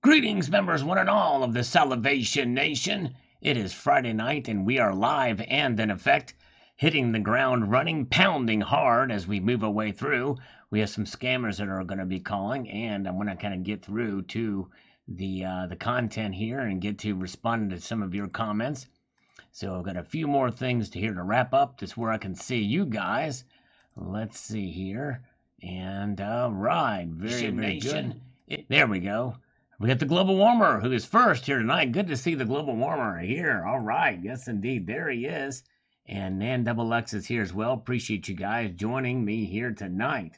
Greetings, members, one and all of the Salivation Nation. It is Friday night, and we are live and in effect, hitting the ground running, pounding hard as we move our way through. We have some scammers that are going to be calling, and I want to kind of get through to the content here and get to responding to some of your comments. So I've got a few more things to here to wrap up. This is where I can see you guys. Let's see here. And right, very good. There we go. We got the global warmer who is first here tonight. Good to see the global warmer here. All right. Yes, indeed. There he is. And Nan Double X is here as well. Appreciate you guys joining me here tonight.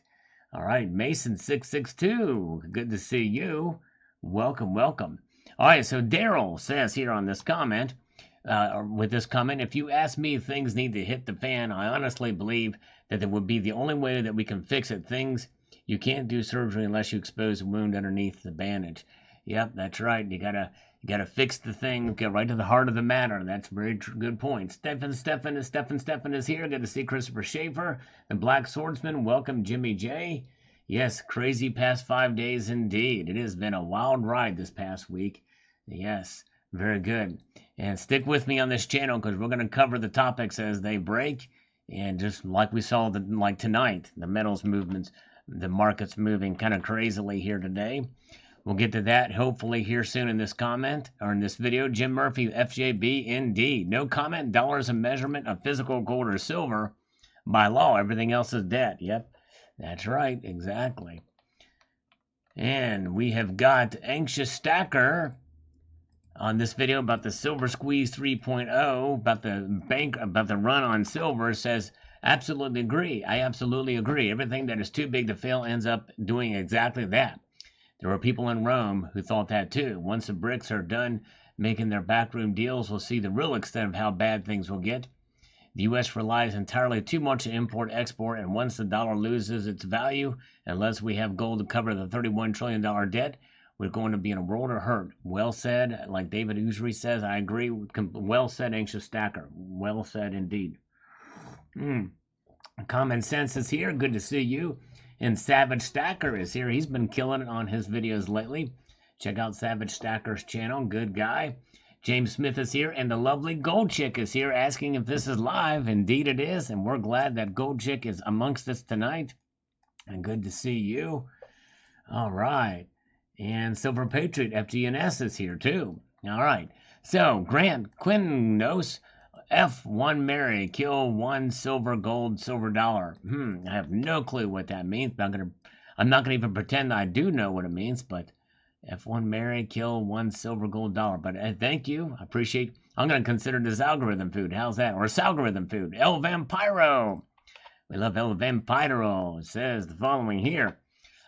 All right. Mason662. Good to see you. Welcome, welcome. All right. So Daryl says here on this comment, if you ask me if things need to hit the fan, I honestly believe that would be the only way that we can fix it. You can't do surgery unless you expose a wound underneath the bandage. Yep, that's right. You gotta fix the thing. Get right to the heart of the matter. That's a very good point. Stephen is here. Good to see Christopher Schaefer, the Black Swordsman. Welcome, Jimmy J. Yes, crazy past 5 days indeed. It has been a wild ride this past week. Yes, very good. And stick with me on this channel because we're gonna cover the topics as they break. And just like we saw, like tonight, the metals movements, the market's moving kind of crazily here today. We'll get to that hopefully here soon in this comment or in this video. Jim Murphy, FJB, indeed. No comment. Dollars a measurement of physical gold or silver. By law, everything else is debt. Yep, that's right. Exactly. And we have got Anxious Stacker on this video about the Silver Squeeze 3.0, about the run on silver. Says, absolutely agree. I absolutely agree. Everything that is too big to fail ends up doing exactly that. There were people in Rome who thought that too. Once the BRICS are done making their backroom deals, we'll see the real extent of how bad things will get. The U.S. relies entirely too much on import-export, and once the dollar loses its value, unless we have gold to cover the $31 trillion debt, we're going to be in a world of hurt. Well said. Like David Usry says, I agree. Well said, Anxious Stacker. Well said indeed. Common Sense is here. Good to see you. And Savage Stacker is here. He's been killing it on his videos lately. Check out Savage Stacker's channel. Good guy. James Smith is here. And the lovely Gold Chick is here asking if this is live. Indeed it is. And we're glad that Gold Chick is amongst us tonight. And good to see you. All right. And Silver Patriot FGNS is here too. All right. So Grant Quinnos. F1 Mary, kill one silver gold silver dollar. I have no clue what that means. I'm not gonna even pretend I do know what it means. But F1 Mary, kill one silver gold dollar. But thank you, I appreciate. I'm gonna consider this algorithm food. How's that? Or algorithm food? El Vampiro. We love El Vampiro. It says the following here.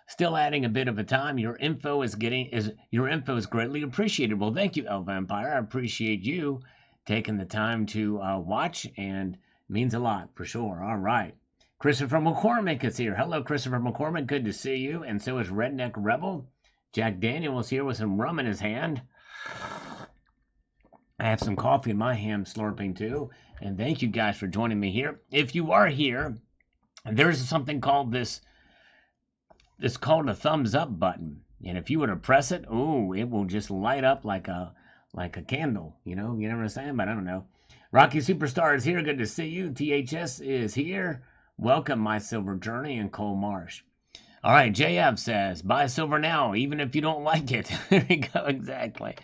Still adding a bit of a time. Your info is greatly appreciated. Well, thank you, El Vampire. I appreciate you taking the time to watch, and means a lot for sure. All right. Christopher McCormick is here. Hello, Christopher McCormick. Good to see you. And so is Redneck Rebel. Jack Daniel is here with some rum in his hand. I have some coffee in my hand slurping too. And thank you guys for joining me here. If you are here, there's something called it's called a thumbs up button. And if you were to press it, it will just light up like a candle, you know what I'm saying? But I don't know. Rocky Superstar is here. Good to see you. THS is here. Welcome, My Silver Journey, and Cole Marsh. All right, JF says, buy silver now, even if you don't like it. There you go, exactly.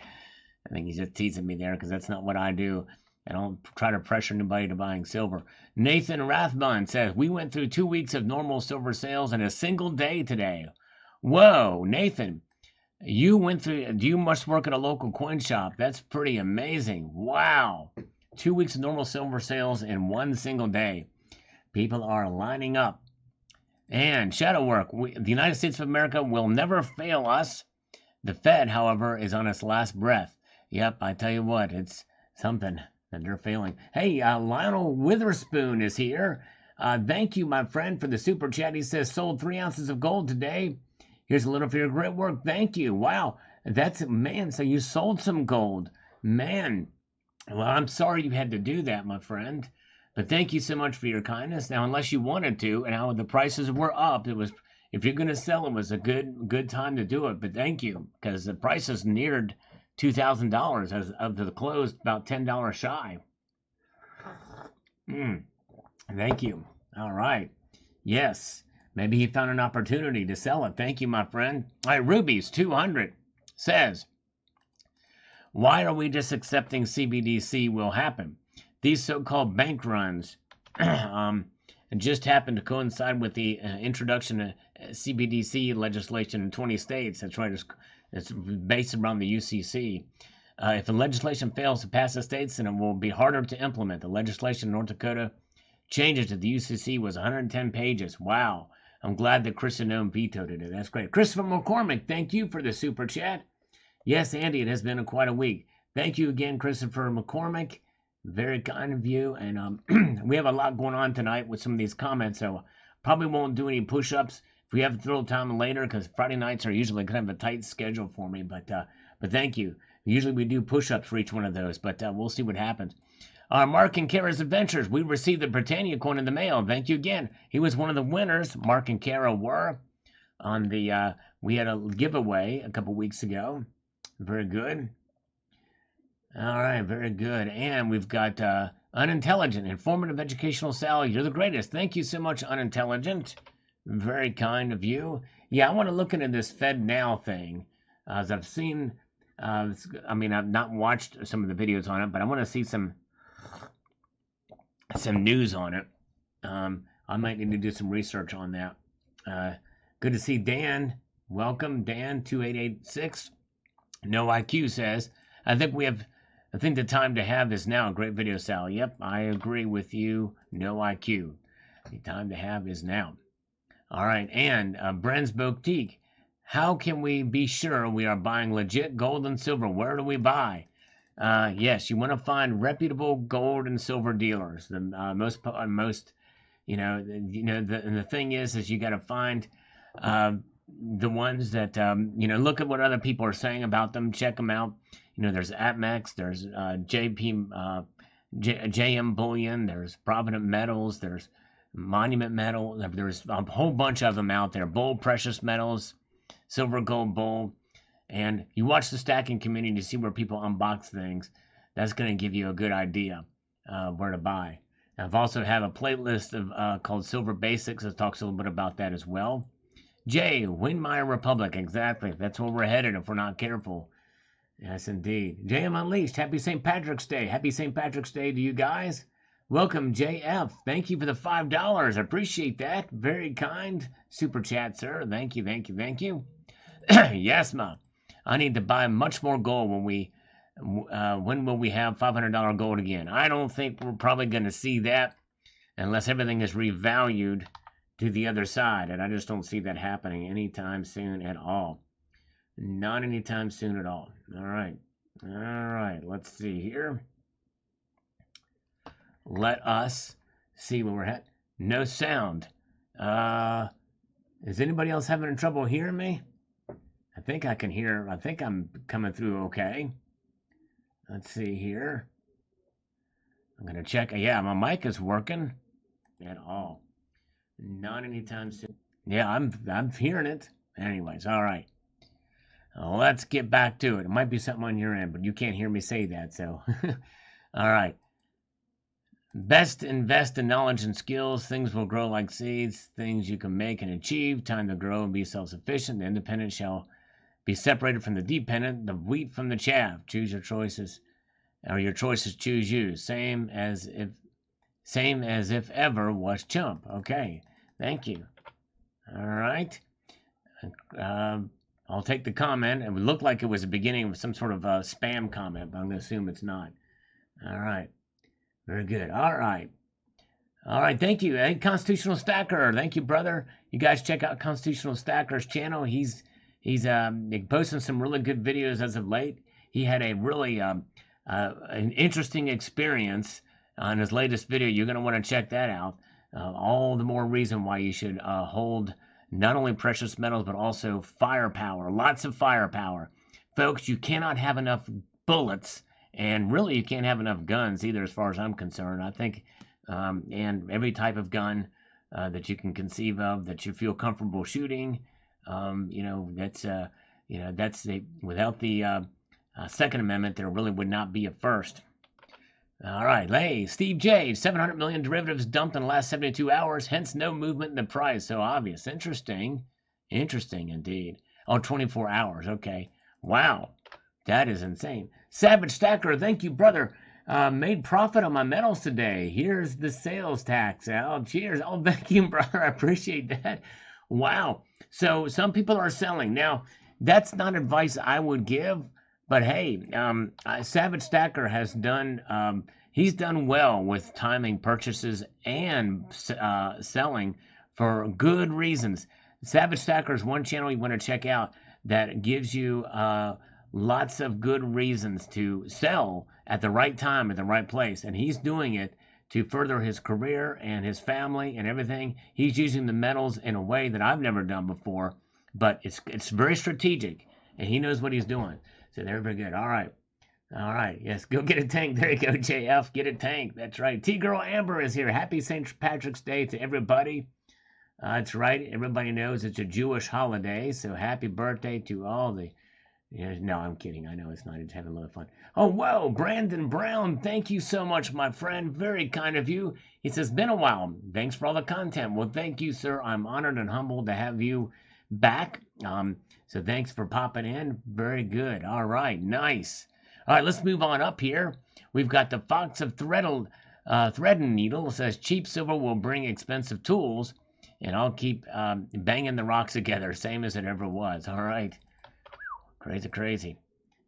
I think he's just teasing me there because that's not what I do. I don't try to pressure anybody to buying silver. Nathan Rathbun says, we went through 2 weeks of normal silver sales in a single day today. Whoa, Nathan. You must work at a local coin shop. That's pretty amazing. Wow. 2 weeks of normal silver sales in one single day. People are lining up. And shadow work. The United States of America will never fail us. The Fed, however, is on its last breath. Yep, I tell you what, it's something that they're failing. Hey, Lionel Witherspoon is here. Thank you, my friend, for the super chat. He says, sold 3 ounces of gold today. Here's a little for your great work. Thank you. Wow. Man, so you sold some gold. Man. Well, I'm sorry you had to do that, my friend. But thank you so much for your kindness. Now, unless you wanted to, and how the prices were up, it if you're going to sell, it was a good time to do it. But thank you, because the price has neared $2,000 as of the close, about $10 shy. Thank you. All right. Yes. Maybe he found an opportunity to sell it. Thank you, my friend. All right, Ruby's 200 says, why are we just accepting CBDC will happen? These so-called bank runs just happened to coincide with the introduction of CBDC legislation in 20 states. That's right. It's based around the UCC. If the legislation fails to pass the states, then it will be harder to implement. The legislation in North Dakota changes to the UCC was 110 pages. Wow. I'm glad that Chris Nome vetoed it. That's great. Christopher McCormick, thank you for the super chat. Yes, Andy, it has been quite a week. Thank you again, Christopher McCormick. Very kind of you. And we have a lot going on tonight with some of these comments, so probably won't do any push-ups if we have a little time later, because Friday nights are usually kind of a tight schedule for me. But thank you. Usually we do push-ups for each one of those, but we'll see what happens. Mark and Kara's Adventures. We received the Britannia coin in the mail. Thank you again. He was one of the winners. Mark and Kara were on the. We had a giveaway a couple weeks ago. Very good. All right, very good. And we've got Unintelligent, Informative Educational Sal. You're the greatest. Thank you so much, Unintelligent. Very kind of you. Yeah, I want to look into this Fed Now thing. As I've seen, I mean, I've not watched some of the videos on it, but I want to see some news on it. I might need to do some research on that. Good to see Dan. Welcome, Dan 2886. No IQ says, I think the time to have is now. Great video, Sal. Yep, I agree with you. No IQ. The time to have is now. All right, and Bren's Boutique. How can we be sure we are buying legit gold and silver? Where do we buy? Yes, you want to find reputable gold and silver dealers. The most, and the thing is you got to find the ones that look at what other people are saying about them. Check them out. There's APMEX, there's JM Bullion, there's Provident Metals, there's Monument Metal. There's a whole bunch of them out there. Bull Precious Metals, Silver Gold Bull. And you watch the stacking community to see where people unbox things. That's going to give you a good idea where to buy. I've also have a playlist of called Silver Basics that talks a little bit about that as well. Jay, win my republic. Exactly. That's where we're headed if we're not careful. Yes, indeed. JM Unleashed. Happy St. Patrick's Day. Happy St. Patrick's Day to you guys. Welcome, JF. Thank you for the $5. I appreciate that. Very kind. Super chat, sir. Thank you, thank you, thank you. Yes, ma. I need to buy much more gold when will we have $500 gold again? I don't think we're probably going to see that unless everything is revalued to the other side, and I just don't see that happening anytime soon at all. Not anytime soon at all. All right, let's see here. Let us see where we're at. No sound. Is anybody else having trouble hearing me? I think I can hear. I think I'm coming through okay. Let's see here. I'm going to check. Yeah, my mic is working at all. Not anytime soon. Yeah, I'm hearing it. Anyways, all right. Let's get back to it. It might be something on your end, but you can't hear me say that, so. All right. Best invest in knowledge and skills. Things will grow like seeds. Things you can make and achieve. Time to grow and be self-sufficient. The independent shall be separated from the dependent. The wheat from the chaff. Choose your choices, or your choices choose you. Same as if ever was chump. Okay. Thank you. All right. I'll take the comment. It would look like it was the beginning of some sort of spam comment, but I'm going to assume it's not. All right. Very good. All right. Thank you. Hey, Constitutional Stacker. Thank you, brother. You guys check out Constitutional Stacker's channel. He's posting some really good videos as of late. He had a really an interesting experience on his latest video. You're going to want to check that out. All the more reason why you should hold not only precious metals, but also firepower. Lots of firepower. Folks, you cannot have enough bullets, and really you can't have enough guns either as far as I'm concerned. I think, and every type of gun that you can conceive of that you feel comfortable shooting. That's without the Second Amendment, there really would not be a first. All right, hey, Steve J, 700 million derivatives dumped in the last 72 hours, hence no movement in the price. So obvious. Interesting. Interesting indeed. Oh, 24 hours. Okay. Wow. That is insane. Savage Stacker, thank you, brother. Made profit on my metals today. Here's the sales tax. Oh, cheers. Oh, thank you, brother. I appreciate that. Wow. So some people are selling. Now, that's not advice I would give. But hey, Savage Stacker has done. He's done well with timing purchases and selling for good reasons. Savage Stacker is one channel you want to check out that gives you lots of good reasons to sell at the right time at the right place, and he's doing it to further his career and his family and everything. He's using the metals in a way that I've never done before, but it's very strategic, and he knows what he's doing. So they're very good. All right. All right. Yes, go get a tank. There you go, JF. Get a tank. That's right. T-Girl Amber is here. Happy St. Patrick's Day to everybody. That's right. Everybody knows it's a Jewish holiday, so happy birthday to all the... No, I'm kidding. I know it's not. It's having a little fun. Oh, whoa. Brandon Brown, thank you so much, my friend. Very kind of you. He says, been a while. Thanks for all the content. Well, thank you, sir. I'm honored and humbled to have you back. So thanks for popping in. Very good. All right. Nice. All right, let's move on up here. We've got the Fox of Thread and Needle. Says cheap silver will bring expensive tools, and I'll keep banging the rocks together, same as it ever was. All right. Crazy, crazy.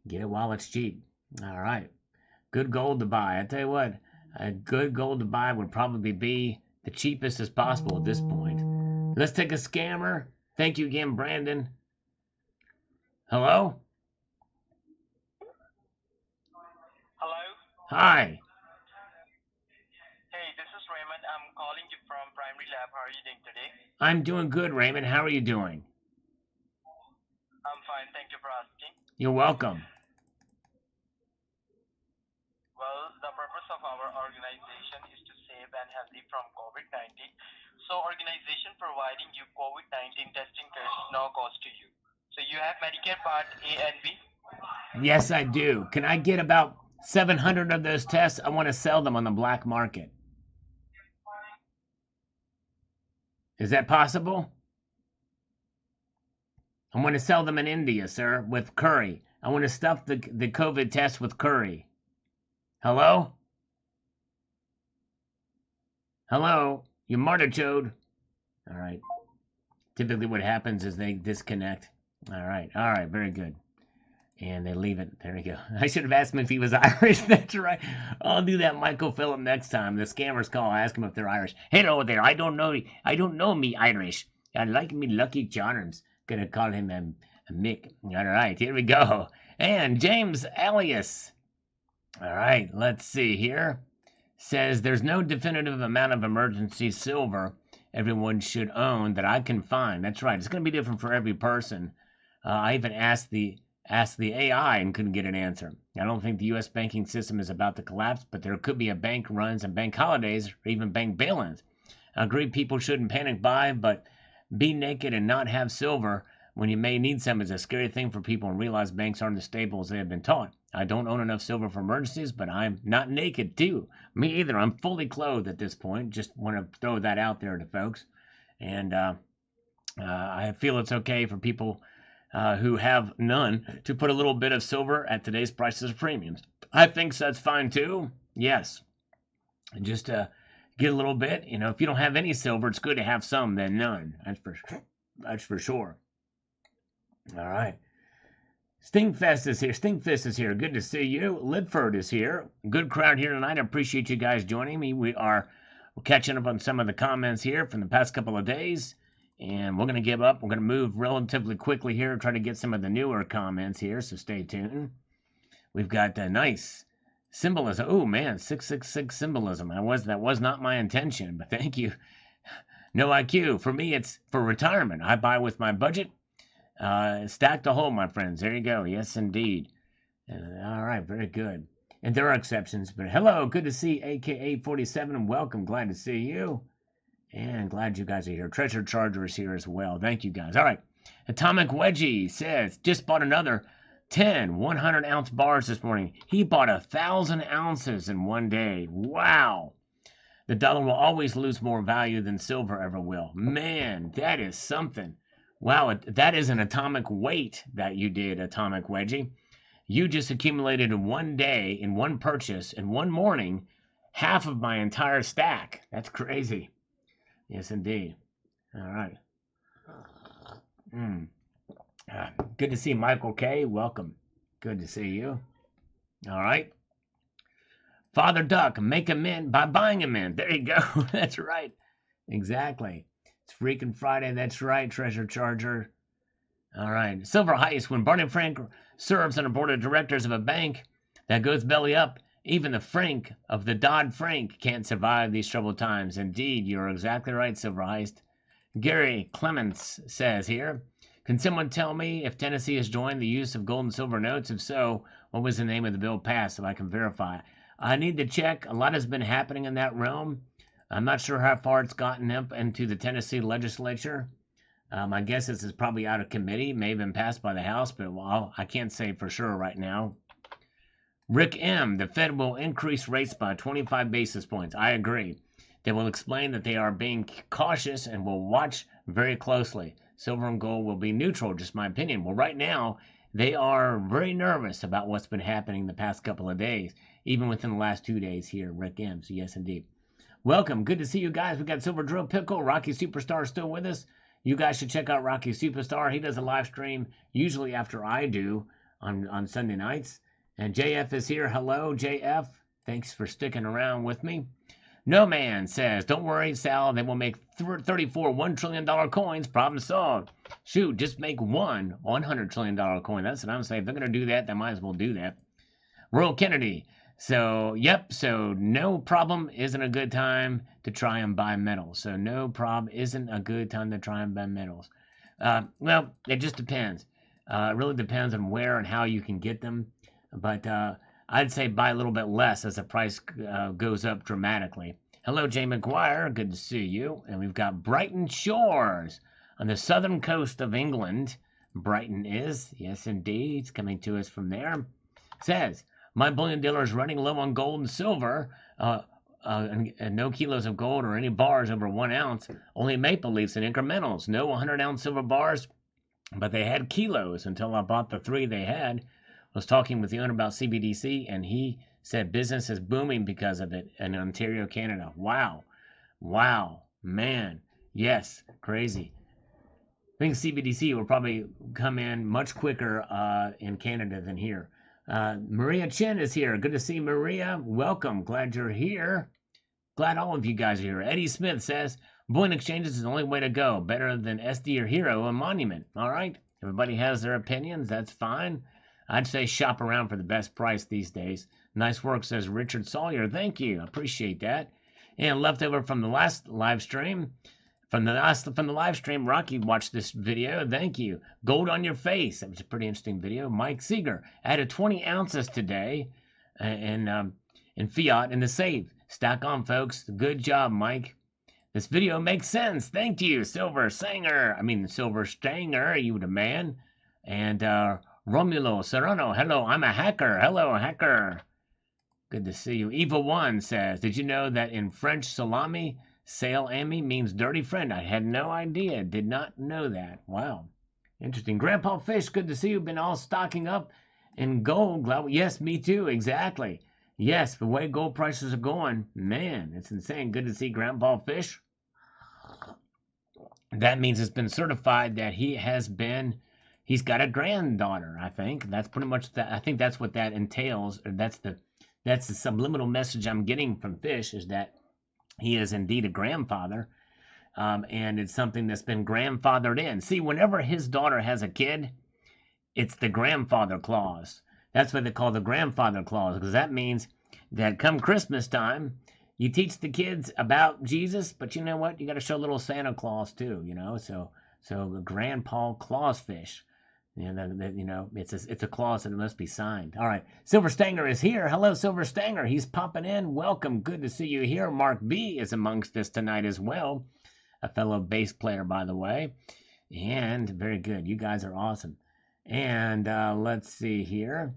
Get it while it's cheap. All right. Good gold to buy. I tell you what, a good gold to buy would probably be the cheapest as possible at this point. Let's take a scammer. Thank you again, Brandon. Hello? Hello? Hi. Hey, this is Raymond. I'm calling you from Primary Lab. How are you doing today? I'm doing good, Raymond. How are you doing? I'm fine. Thank you for asking. You're welcome. Well, the purpose of our organization is to save and healthy from COVID-19. So, organization providing you COVID-19 testing kits no cost to you. So, you have Medicare Part A and B? Yes, I do. Can I get about 700 of those tests? I want to sell them on the black market. Is that possible? I want to sell them in India, sir, with curry. I want to stuff the COVID test with curry. Hello? Hello? You martychode. All right. Typically what happens is they disconnect. All right. All right. Very good. And they leave it. There we go. I should have asked him if he was Irish. That's right. I'll do that Michael Phillip next time. The scammers call. I ask them if they're Irish. Hello there. I don't know me Irish. I like me Lucky Charms. Gonna call him a Mick. All right. Here we go. And James Alias. All right. Let's see here. Says there's no definitive amount of emergency silver everyone should own that I can find. That's right. It's going to be different for every person. I even asked the AI and couldn't get an answer. I don't think the U.S. banking system is about to collapse, but there could be a bank runs and bank holidays or even bank bail-ins. I agree people shouldn't panic buy, but be naked and not have silver when you may need some is a scary thing for people and realize banks aren't as stable as they have been taught. I don't own enough silver for emergencies, but I'm not naked too. Me either. I'm fully clothed at this point. Just want to throw that out there to folks. And I feel it's okay for people who have none to put a little bit of silver at today's prices of premiums. I think that's fine too. Yes. And just get a little bit. You know, if you don't have any silver, it's good to have some than none. That's for sure. All right. Stinkfest is here. Stinkfist is here. Good to see you. Lidford is here. Good crowd here tonight. I appreciate you guys joining me. We're catching up on some of the comments here from the past couple of days. And we're going to give up. We're going to move relatively quickly here, try to get some of the newer comments here, so stay tuned. We've got nice symbolism. Oh, man, 666 symbolism. That was not my intention, but thank you. No IQ. For me, it's for retirement. I buy with my budget. Stack to hold, my friends. There you go. Yes, indeed. All right, very good. And there are exceptions, but hello, good to see AKA 47 and welcome. Glad to see you. And glad you guys are here. Treasure Charger is here as well. Thank you guys. All right. Atomic Wedgie says, just bought another 10 100-ounce bars this morning. He bought 1,000 ounces in one day. Wow. The dollar will always lose more value than silver ever will. Man, that is something. Wow, that is an atomic weight that you did, Atomic Wedgie. You just accumulated in one day, in one purchase, in one morning, half of my entire stack. That's crazy. Yes, indeed. All right. Good to see Michael K. Welcome. Good to see you. All right. Father Duck, make a mint by buying a mint. There you go. That's right. Exactly. It's freaking Friday. That's right, Treasure Charger. All right. Silver Heist, when Barney Frank serves on a board of directors of a bank that goes belly up, even the Frank of the Dodd-Frank can't survive these troubled times. Indeed, you're exactly right, Silver Heist. Gary Clements says here, can someone tell me if Tennessee has joined the use of gold and silver notes? If so, what was the name of the bill passed so I can verify? I need to check. A lot has been happening in that realm. I'm not sure how far it's gotten up into the Tennessee legislature. I guess this is probably out of committee, may have been passed by the House, but well, I can't say for sure right now. Rick M., the Fed will increase rates by 25 basis points. I agree. They will explain that they are being cautious and will watch very closely. Silver and gold will be neutral, just my opinion. Well, right now, they are very nervous about what's been happening the past couple of days, even within the last 2 days here, Rick M. So yes, indeed. Welcome. Good to see you guys. We got Silver Drill Pickle. Rocky Superstar still with us. You guys should check out Rocky Superstar. He does a live stream usually after I do on Sunday nights. And JF is here. Hello, JF. Thanks for sticking around with me. No Man says, don't worry, Sal. They will make 34 $1 trillion coins. Problem solved. Shoot, just make one $100 trillion coin. That's what I'm saying. If they're going to do that, they might as well do that. Royal Kennedy. So, yep. So, no problem isn't a good time to try and buy metals. So, no problem isn't a good time to try and buy metals. Well, it just depends. It really depends on where and how you can get them. But I'd say buy a little bit less as the price goes up dramatically. Hello, Jay McGuire. Good to see you. And we've got Brighton Shores on the southern coast of England. Brighton is. Yes, indeed. It's coming to us from there. Says, my bullion dealer is running low on gold and silver. And no kilos of gold or any bars over 1 ounce. Only maple leafs and incrementals. No 100-ounce silver bars. But they had kilos until I bought the 3 they had. Was talking with the owner about CBDC, and he said business is booming because of it in Ontario, Canada. Wow. Wow. Man. Yes. Crazy. I think CBDC will probably come in much quicker in Canada than here. Maria Chen is here. Good to see Maria. Welcome. Glad you're here. Glad all of you guys are here. Eddie Smith says, bullion exchanges is the only way to go. Better than SD or Hero and Monument. All right. Everybody has their opinions. That's fine. I'd say shop around for the best price these days. Nice work, says Richard Sawyer. Thank you. Appreciate that. And leftover from the last live stream, Rocky watched this video. Thank you. Gold on your face. That was a pretty interesting video. Mike Seeger added 20 ounces today in fiat in the safe. Stack on, folks. Good job, Mike. This video makes sense. Thank you, Silver Stanger, you the man. And Romulo Serrano, hello, I'm a hacker. Hello, hacker. Good to see you. Evil One says, did you know that in French salami, ami means dirty friend? I had no idea. Did not know that. Wow. Interesting. Grandpa Fish, good to see you. Been all stocking up in gold. Yes, me too. Exactly. Yes, the way gold prices are going, man, it's insane. Good to see Grandpa Fish. That means it's been certified that he's got a granddaughter, I think. That's pretty much that. I think that's what that entails. Or that's the subliminal message I'm getting from Fish, is that he is indeed a grandfather. And it's something that's been grandfathered in. See, whenever his daughter has a kid, it's the grandfather clause. That's what they call the grandfather clause, because that means that come Christmas time, you teach the kids about Jesus, but you know what? You got to show little Santa Claus too, So the Grandpa Clausfish, it's a clause and it must be signed. All right, Silver Stanger is here. Hello, Silver Stanger. He's popping in. Welcome. Good to see you here. Mark B is amongst us tonight as well. a fellow bass player, by the way. And very good. You guys are awesome. And let's see here.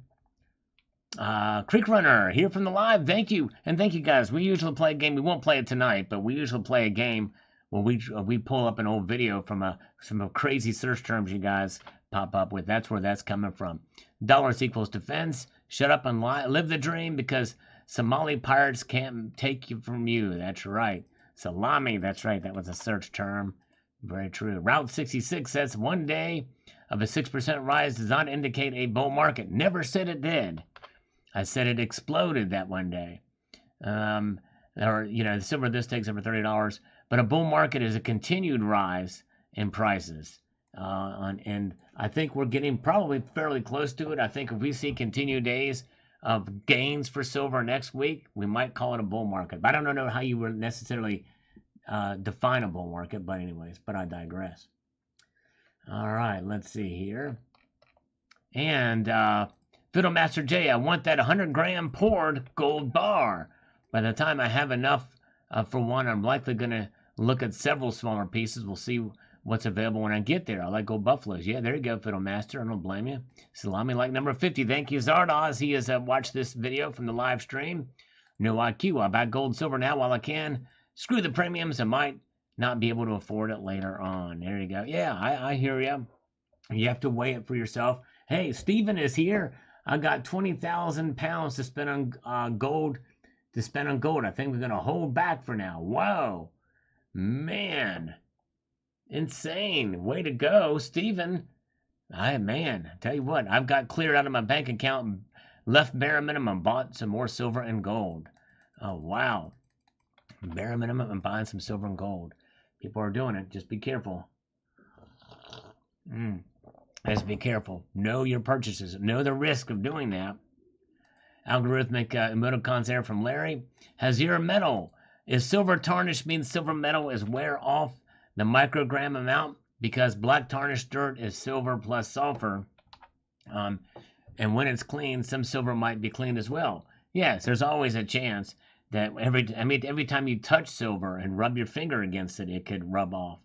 Creek Runner here from the live. Thank you. And thank you guys. We usually play a game. We won't play it tonight, but we usually play a game where we pull up an old video from some crazy search terms you guys pop up with. That's where that's coming from. Dollars equals defense. Shut up and live the dream because Somali pirates can't take you from you. That's right. Salami. That's right. That was a search term. Very true. Route 66 says one day of a 6% rise does not indicate a bull market. Never said it did. I said it exploded that one day. The silver this takes over $30, but a bull market is a continued rise in prices. And I think we're getting probably fairly close to it. I think if we see continued days of gains for silver next week, we might call it a bull market. But I don't know how you would necessarily define a bull market, but anyways, but I digress. All right, let's see here. And Fiddlemaster J, I want that 100-gram poured gold bar. By the time I have enough for one, I'm likely going to look at several smaller pieces. We'll see what's available when I get there. I like gold buffaloes. Yeah, there you go, Fiddlemaster. I don't blame you. Salami like number 50. Thank you, Zardoz. He has watched this video from the live stream. No IQ. I'll buy gold and silver now while I can. Screw the premiums. I might not be able to afford it later on. There you go. Yeah, I hear you. You have to weigh it for yourself. Hey, Steven is here. I got 20,000 pounds to spend on gold. I think we're going to hold back for now. Whoa. Man. Insane. Way to go, Steven. I tell you what, I've got cleared out of my bank account, left bare minimum, bought some more silver and gold. Oh, wow. Bare minimum and buying some silver and gold. People are doing it. Just be careful. Just be careful. Know your purchases. Know the risk of doing that. Algorithmic emoticons there from Larry. Hazir metal. Is silver tarnish means silver metal is wear off the microgram amount? Because black tarnished dirt is silver plus sulfur. And when it's clean, some silver might be clean as well. Yes, there's always a chance that every time you touch silver and rub your finger against it, it could rub off.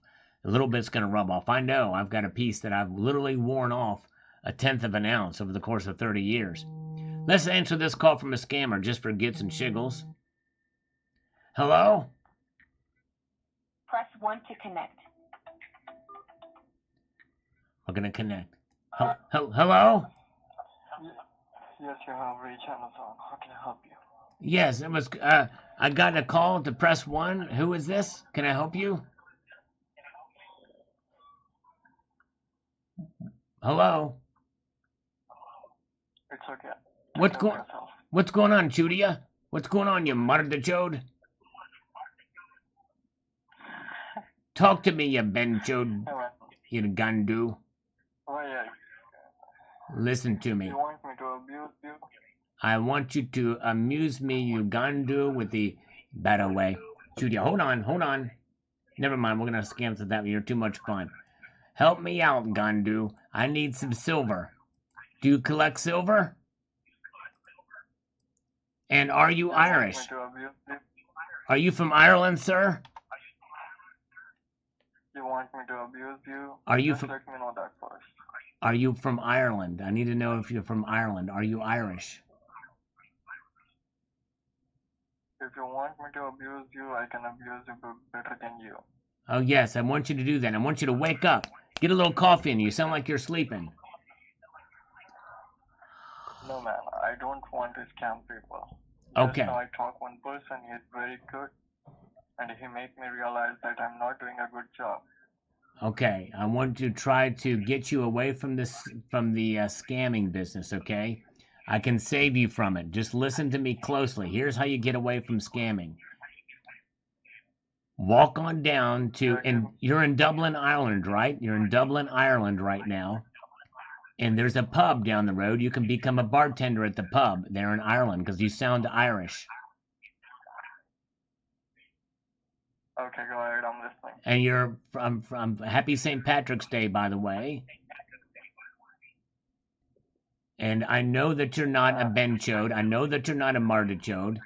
A little bit's going to rub off. I know. I've got a piece that I've literally worn off 1/10 of an ounce over the course of 30 years. Let's answer this call from a scammer just for gits and shiggles. Hello? Press 1 to connect. We're going to connect. Hello? Yes, you have reached Amazon. How can I help you? Yes, it was. I got a call to press 1. Who is this? Can I help you? Hello? It's okay. What's going on, Chudia? What's going on, you mardachode? Talk to me, you benchode, you gandu. Why are you? Listen to me. You want me to abuse you? I want you to amuse me, you gandu, with the better way. Chudia, hold on. Never mind, we're gonna cancel that. You're too much fun. Help me out, gandu. I need some silver. Do you collect silver? And are you Irish? Are you from Ireland, sir? You want me to abuse you? Are you Just let me know that first. Are you from Ireland? I need to know if you're from Ireland. Are you Irish? If you want me to abuse you, I can abuse you better than you. Oh, yes, I want you to do that. I want you to wake up. Get a little coffee in you. You sound like you're sleeping. No, man, I don't want to scam people. Okay. Just now I talk one person, he's very good, and he make me realize that I'm not doing a good job. Okay, I want to try to get you away from the scamming business, okay? I can save you from it. Just listen to me closely. Here's how you get away from scamming. Walk on down to, and you're in Dublin, Ireland, right? You're in Dublin, Ireland right now. And there's a pub down the road. You can become a bartender at the pub there in Ireland because you sound Irish. Okay, go ahead, I'm listening. And you're from Happy St. Patrick's Day, by the way. And I know that you're not a benchode. I know that you're not a martichode.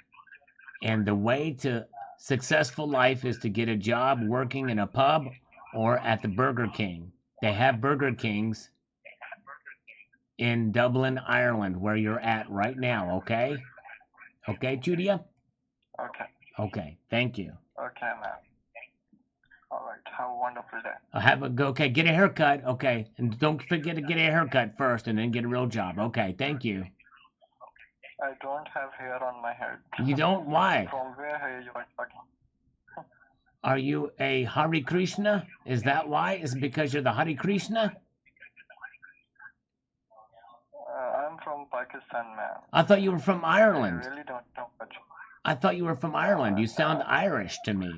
And the way to successful life is to get a job working in a pub or at the Burger King. They have Burger Kings in Dublin, Ireland, where you're at right now, okay? Okay, Julia? Okay. Okay, thank you. Okay, man. All right. Have a wonderful day. Okay, get a haircut, okay. And don't forget to get a haircut first and then get a real job. Okay, thank you. I don't have hair on my head. You don't? Why? From where hair you are talking? Are you a Hare Krishna? Is that why? Is it because you're the Hare Krishna? I'm from Pakistan, man. I thought you were from Ireland. I really don't know much. I thought you were from Ireland. You sound Irish to me.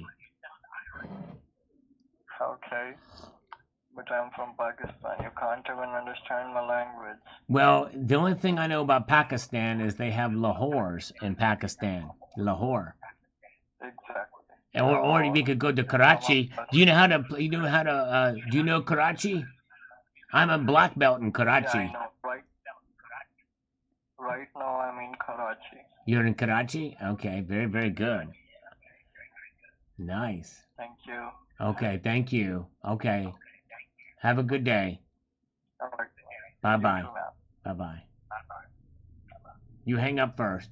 Okay. But I'm from Pakistan. You can't even understand my language. Well, the only thing I know about Pakistan is they have Lahores in Pakistan. Lahore. Exactly. Or we could go to Karachi. Do you know how to? Do you know Karachi? I'm a black belt in Karachi. Yeah, I know. Right now I'm in Karachi. You're in Karachi? Okay, very, very good. Nice. Thank you. Okay, thank you. Okay. Have a good day. All right. Bye-bye. You too, man. Bye-bye. You hang up first.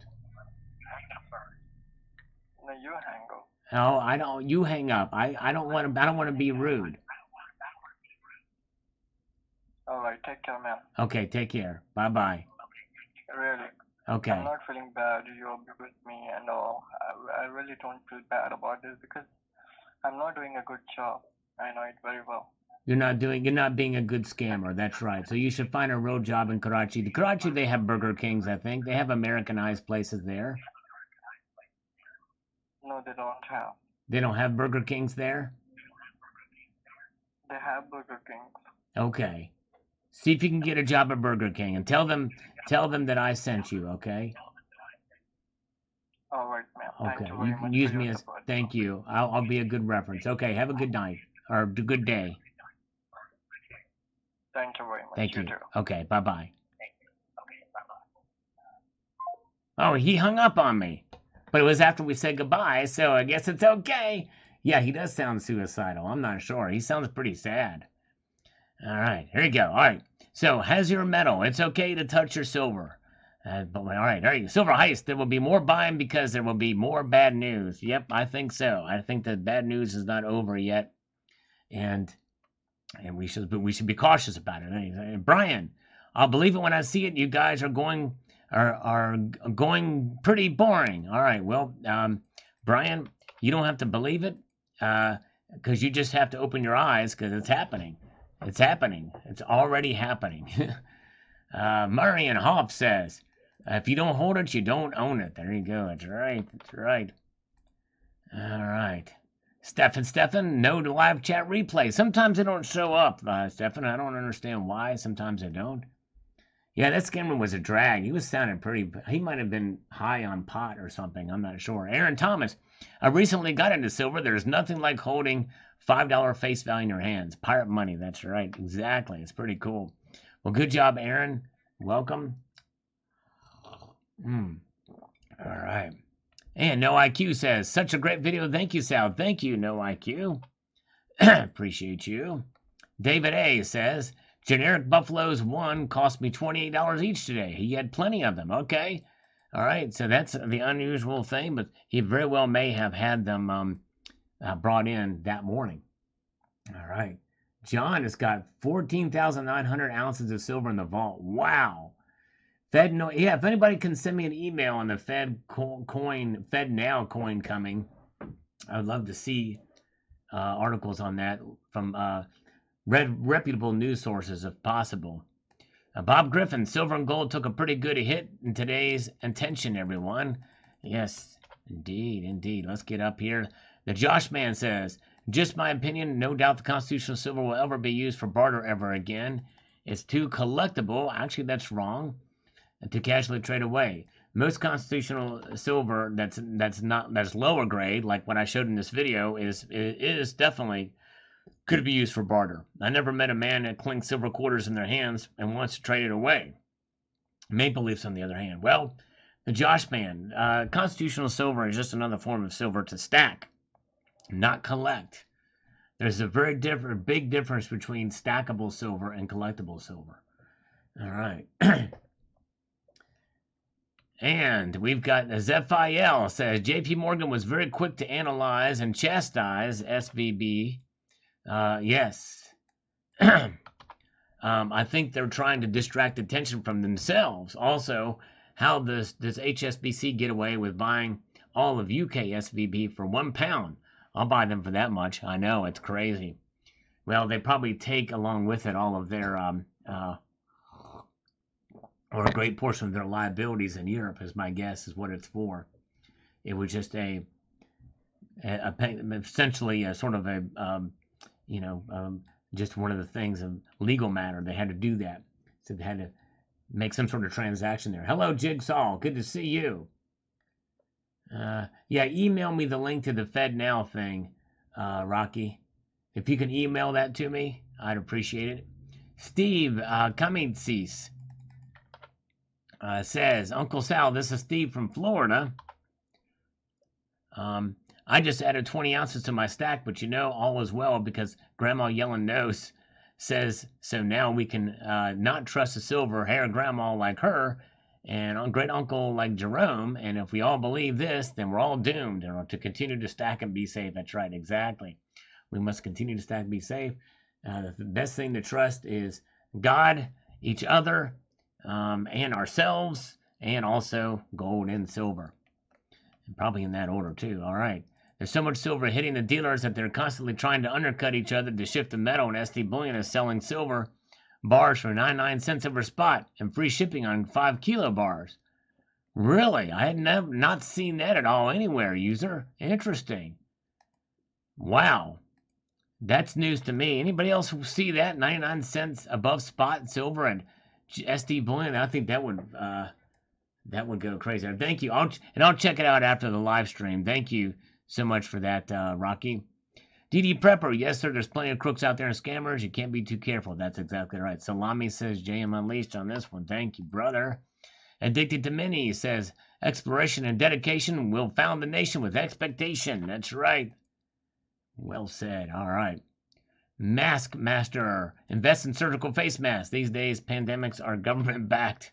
No, you hang up. No, I don't. You hang up. I don't want to be rude. All right. Take care, man. Okay, take care. Bye-bye. Really. Okay. I'm not feeling bad. You'll be with me and all. I really don't feel bad about this because I'm not doing a good job. I know it very well. You're not being a good scammer. That's right. So you should find a real job in Karachi. The Karachi, they have Burger Kings, I think. They have Americanized places there. No, they don't have. They don't have Burger Kings there? They have Burger Kings. Okay. See if you can get a job at Burger King and tell them that I sent you, okay? All right, man. Okay. Thank you very You can much use for me your as support. thank you. I'll be a good reference. Okay, have a good night or a good day. Thank you very much. Thank you. Too. Okay, bye-bye. Oh, he hung up on me. But it was after we said goodbye, so I guess it's okay. Yeah, he does sound suicidal. I'm not sure. He sounds pretty sad. All right, here you go. All right. So, has your metal. It's okay to touch your silver. But all right, there you go. Silver heist. There will be more buying because there will be more bad news. Yep, I think so. I think the bad news is not over yet, and we should be cautious about it. And Brian, I'll believe it when I see it. You guys are going pretty boring. All right, well, Brian, you don't have to believe it because you just have to open your eyes because it's happening. It's happening. It's already happening. Marion Hoff says, if you don't hold it, you don't own it. There you go. That's right. That's right. All right. Stefan, no to live chat replay. Sometimes they don't show up, Stefan. I don't understand why. Sometimes they don't. Yeah, that scammer was a drag. He was sounding pretty... He might have been high on pot or something. I'm not sure. Aaron Thomas, I recently got into silver. There's nothing like holding $5 face value in your hands. Pirate money, that's right. Exactly. It's pretty cool. Well, good job, Aaron. Welcome. All right. And No IQ says, such a great video. Thank you, Sal. Thank you, No IQ. Appreciate you. David A says, generic Buffaloes 1 cost me $28 each today. He had plenty of them. Okay. All right. So that's the unusual thing, but he very well may have had them brought in that morning. All right. John has got 14,900 ounces of silver in the vault. Wow. Yeah, if anybody can send me an email on the Fed Now coin coming, I would love to see articles on that from reputable news sources if possible. Bob Griffin, silver and gold took a pretty good hit in today's attention, everyone. Yes, indeed. Let's get up here. The Josh Man says, just my opinion, no doubt the constitutional silver will ever be used for barter ever again. It's too collectible. Actually, that's wrong. To casually trade away. Most constitutional silver that's lower grade, like what I showed in this video, is definitely could be used for barter. I never met a man that clings silver quarters in their hands and wants to trade it away. Maple Leafs, on the other hand, well, Josh Man, constitutional silver is just another form of silver to stack, not collect. There's a very big difference between stackable silver and collectible silver. All right. And we've got Zephiel says JP Morgan was very quick to analyze and chastise SVB. Yes. I think they're trying to distract attention from themselves. Also, how does HSBC get away with buying all of UK SVB for £1? I'll buy them for that much. I know, it's crazy. Well, they probably take along with it all of their, or a great portion of their liabilities in Europe, is my guess, is what it's for. It was just essentially a sort of a, just one of the things, a legal matter. They had to do that. So they had to make some sort of transaction there. Hello, Jigsaw. Good to see you. Yeah, email me the link to the FedNow thing, Rocky. If you can email that to me, I'd appreciate it. Steve Cummings says, Uncle Sal, this is Steve from Florida. I just added 20 ounces to my stack, but all is well because Grandma Yelling Nose says so. Now we can not trust a silver hair grandma like her and great uncle like Jerome. And if we all believe this, then we're all doomed to continue to stack and be safe. That's right, exactly. We must continue to stack and be safe. The best thing to trust is God, each other, and ourselves, and also gold and silver. And probably in that order, too. All right. There's so much silver hitting the dealers that they're constantly trying to undercut each other to shift the metal, and ST Bullion is selling silver bars for 99 cents over spot and free shipping on 5 kilo bars. Really? I had not seen that at all anywhere, user. Interesting. Wow. That's news to me. Anybody else see that? 99 cents above spot silver and ST Bullion? I think that would go crazy. Thank you. I'll check it out after the live stream. Thank you so much for that, Rocky. DD Prepper, yes, sir, there's plenty of crooks out there and scammers. You can't be too careful. That's exactly right. Salami says JM Unleashed on this one. Thank you, brother. Addicted to Mini says, exploration and dedication will found the nation with expectation. That's right. Well said. All right. Mask Master, invest in surgical face masks. These days, pandemics are government-backed.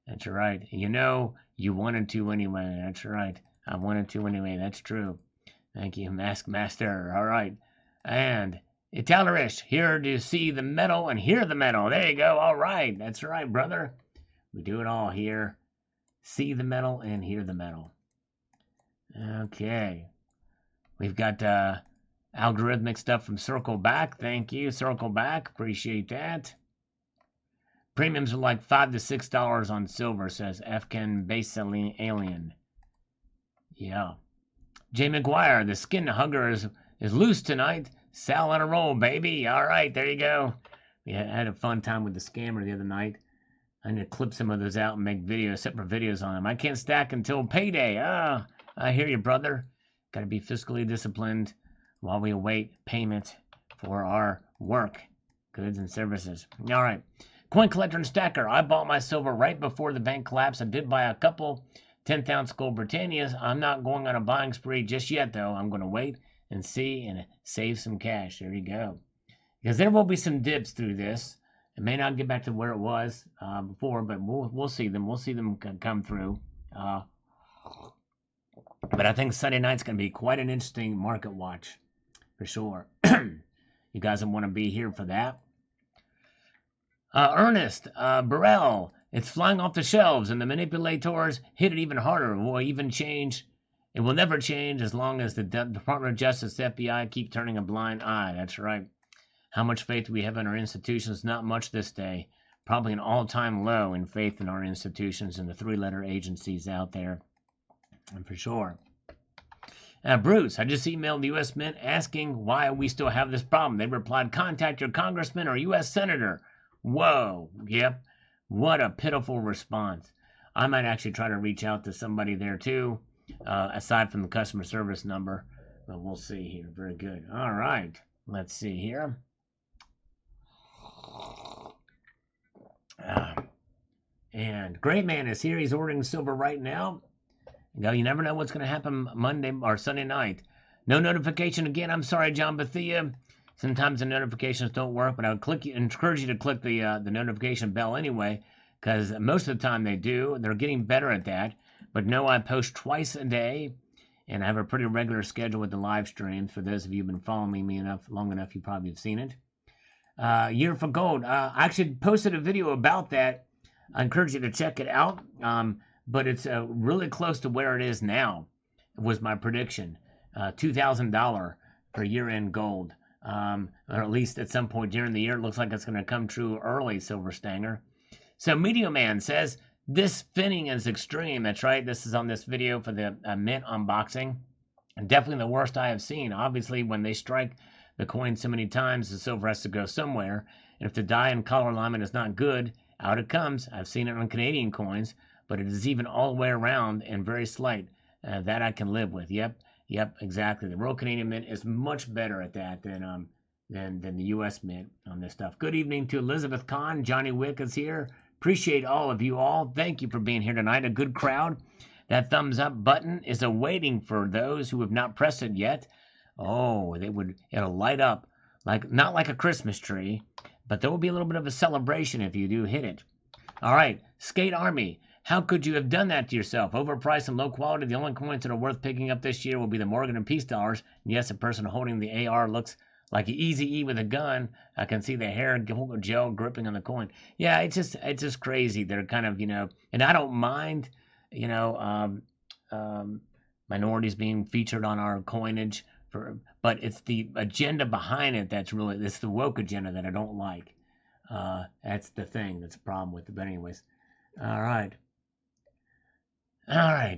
That's right. You wanted to anyway. That's right. I wanted to anyway. That's true. Thank you, Mask Master. All right. And Italerish, here to see the metal and hear the metal. There you go. All right. That's right, brother. We do it all here. See the metal and hear the metal. Okay. We've got algorithmic stuff from Circle Back. Thank you, Circle Back. Appreciate that. Premiums are like $5 to $6 on silver, says Afghan Base Alien. Yeah. Jay McGuire, the skin hugger is loose tonight. Sal on a roll, baby. All right, there you go. We had a fun time with the scammer the other night. I'm going to clip some of those out and make videos, separate videos on them. I can't stack until payday. I hear you, brother. Got to be fiscally disciplined while we await payment for our work, goods, and services. All right. Coin Collector and Stacker. I bought my silver right before the bank collapse. I did buy a couple 10th-ounce gold Britannias. I'm not going on a buying spree just yet, though. I'm going to wait and see and save some cash. There you go. Because there will be some dips through this. It may not get back to where it was before, but we'll see them. We'll see them come through. But I think Sunday night's going to be quite an interesting market watch, for sure. You guys want to be here for that. Ernest Burrell, it's flying off the shelves, and the manipulators hit it even harder. It will never change as long as the Department of Justice, the FBI, keep turning a blind eye. That's right. How much faith do we have in our institutions? Not much this day. Probably an all-time low in faith in our institutions and the three-letter agencies out there, and for sure. Bruce, I just emailed the U.S. Mint asking why we still have this problem. They replied, contact your congressman or U.S. senator. Whoa, yep. What a pitiful response. I might actually try to reach out to somebody there too, aside from the customer service number. But we'll see here. Very good. All right. Let's see here. And Great Man is here. He's ordering silver right now. You never know what's going to happen Monday or Sunday night. No notification again. I'm sorry, John Bethia. Sometimes the notifications don't work, but I would encourage you to click the notification bell anyway, because most of the time they do. They're getting better at that. But no, I post twice a day, and I have a pretty regular schedule with the live streams. For those of you who've been following me long enough, you probably have seen it. Year for gold. I actually posted a video about that. I encourage you to check it out. But it's really close to where it is now, was my prediction. $2,000 for year-end gold. Or at least at some point during the year. It looks like it's going to come true early, Silver Stanger. So Media Man says, this spinning is extreme. That's right. This is on this video for the Mint unboxing. And definitely the worst I have seen. Obviously, when they strike the coin so many times, the silver has to go somewhere. And if the die and color alignment is not good, out it comes. I've seen it on Canadian coins, but it is even all the way around and very slight. That I can live with. Yep, exactly. The Royal Canadian Mint is much better at that than the U.S. Mint on this stuff. Good evening to Elizabeth Kahn. Johnny Wick is here. Appreciate all of you all. Thank you for being here tonight. A good crowd. That thumbs up button is awaiting for those who have not pressed it yet. Oh, it'll light up not like a Christmas tree, but there will be a little bit of a celebration if you do hit it. All right, Skate Army. How could you have done that to yourself? Overpriced and low quality. The only coins that are worth picking up this year will be the Morgan and Peace dollars. And yes, the person holding the AR looks like Eazy-E with a gun. I can see the hair and gel gripping on the coin. Yeah, it's just crazy. They're kind of, and I don't mind, minorities being featured on our coinage, but it's the agenda behind it it's the woke agenda that I don't like. That's the thing. That's the problem with it. But anyways, all right,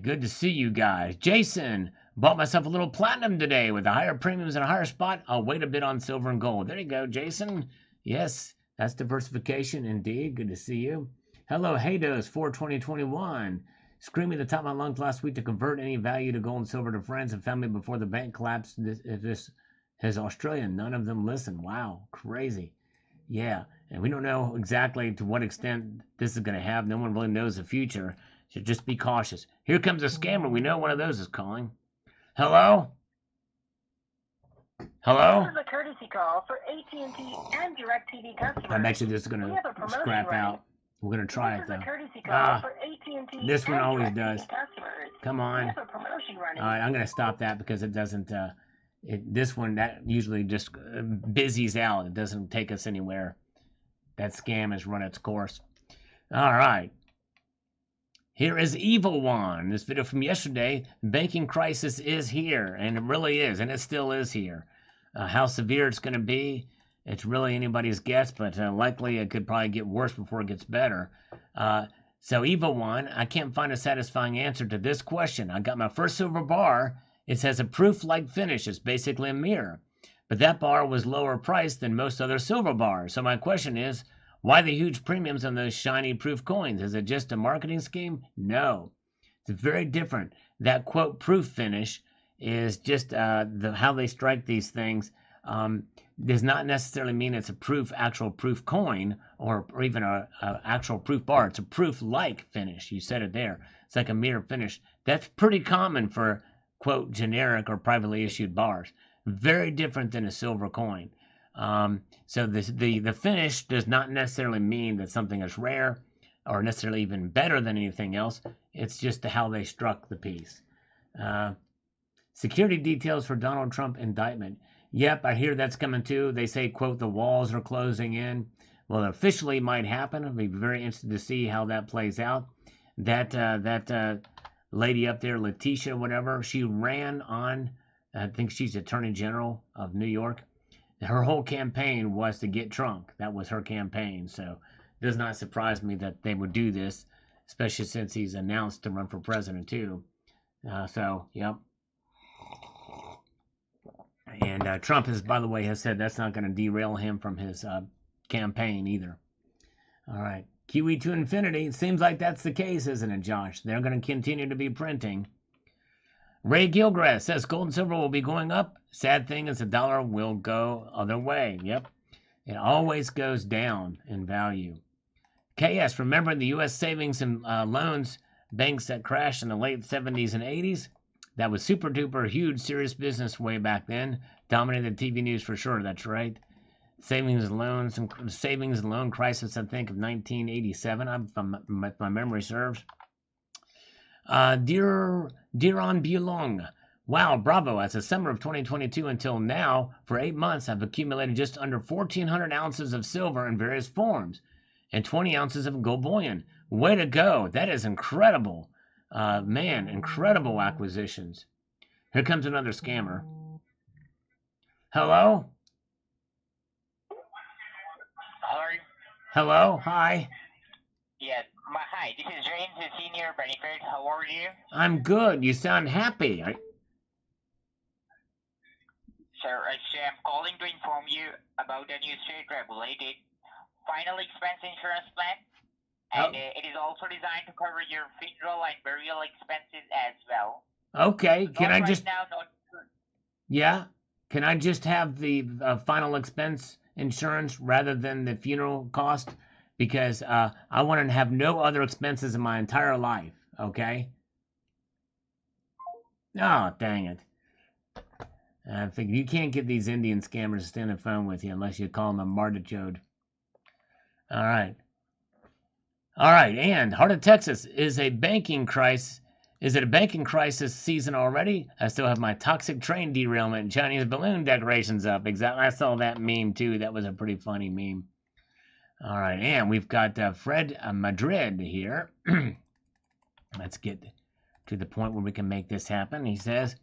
good to see you guys. Jason, bought myself a little platinum today with the higher premiums and a higher spot. I'll wait a bit on silver and gold. There you go, Jason. Yes, that's diversification indeed. Good to see you. Hello, Haydos for 2021. Screaming at the top of my lungs last week to convert any value to gold and silver to friends and family before the bank collapsed. This is Australian. None of them listen. Wow, crazy. Yeah, and we don't know exactly to what extent this is going to have. No one really knows the future. So just be cautious. Here comes a scammer. We know one of those is calling. Hello? Hello? This is a courtesy call for AT&T and DirecTV customers. I bet you this is going to scrap out. We're going to try it, though. This is a courtesy call for AT&T this one and always DirecTV does. Customers. Come on. We have a promotion running. All right, I'm going to stop that because it doesn't, this one, that usually just busies out. It doesn't take us anywhere. That scam has run its course. All right. Here is Evil One. This video from yesterday. The banking crisis is here, and it really is, and it still is here. How severe it's going to be, it's really anybody's guess, but likely it could probably get worse before it gets better. So Evil One, I can't find a satisfying answer to this question. I got my first silver bar. It says a proof-like finish. It's basically a mirror. But that bar was lower priced than most other silver bars. So my question is, why the huge premiums on those shiny proof coins? Is it just a marketing scheme? No. It's very different. That quote proof finish is just how they strike these things. Does not necessarily mean it's a actual proof coin or even a actual proof bar. It's a proof-like finish. You said it there. It's like a mirror finish. That's pretty common for quote generic or privately issued bars. Very different than a silver coin. So the finish does not necessarily mean that something is rare or necessarily even better than anything else. It's just how they struck the piece. Security details for Donald Trump indictment. Yep, I hear that's coming too. They say, quote, the walls are closing in. Well, it officially might happen. I'll be very interested to see how that plays out. That lady up there, Letitia, whatever, she ran on, I think she's Attorney General of New York. Her whole campaign was to get Trump. That was her campaign. So it does not surprise me that they would do this, especially since he's announced to run for president too. Yep. And Trump has, by the way, has said that's not going to derail him from his campaign either. All right. QE to infinity. It seems like that's the case, isn't it, Josh? They're going to continue to be printing. Ray Gilgrass says gold and silver will be going up. Sad thing is the dollar will go other way. Yep. It always goes down in value. KS, remember the U.S. savings and loans banks that crashed in the late 70s and 80s? That was super duper huge, serious business way back then. Dominated TV news for sure. That's right. Savings and loan crisis, I think, of 1987, if my memory serves. Dear on Bulong, wow, bravo. As the summer of 2022 until now, for 8 months, I've accumulated just under 1,400 ounces of silver in various forms and 20 ounces of gold bullion. Way to go. That is incredible. Man, incredible acquisitions. Here comes another scammer. Hello? Hello? Hi. Yes. Hi, this is James, the senior benefit. How are you? I'm good. You sound happy. Sir, actually, I'm calling to inform you about a new state-regulated final expense insurance plan. And it is also designed to cover your funeral and burial expenses as well. Okay. Can I just... Not... Yeah? Can I just have the final expense insurance rather than the funeral cost? Because I want to have no other expenses in my entire life, okay? Oh, dang it. I think you can't get these Indian scammers to stay on the phone with you unless you call them a martichode. All right. All right, and Heart of Texas is a banking crisis. Is it a banking crisis season already? I still have my toxic train derailment and Chinese balloon decorations up. Exactly. I saw that meme too. That was a pretty funny meme. All right, and we've got Fred Madrid here. Let's get to the point where we can make this happen. He says,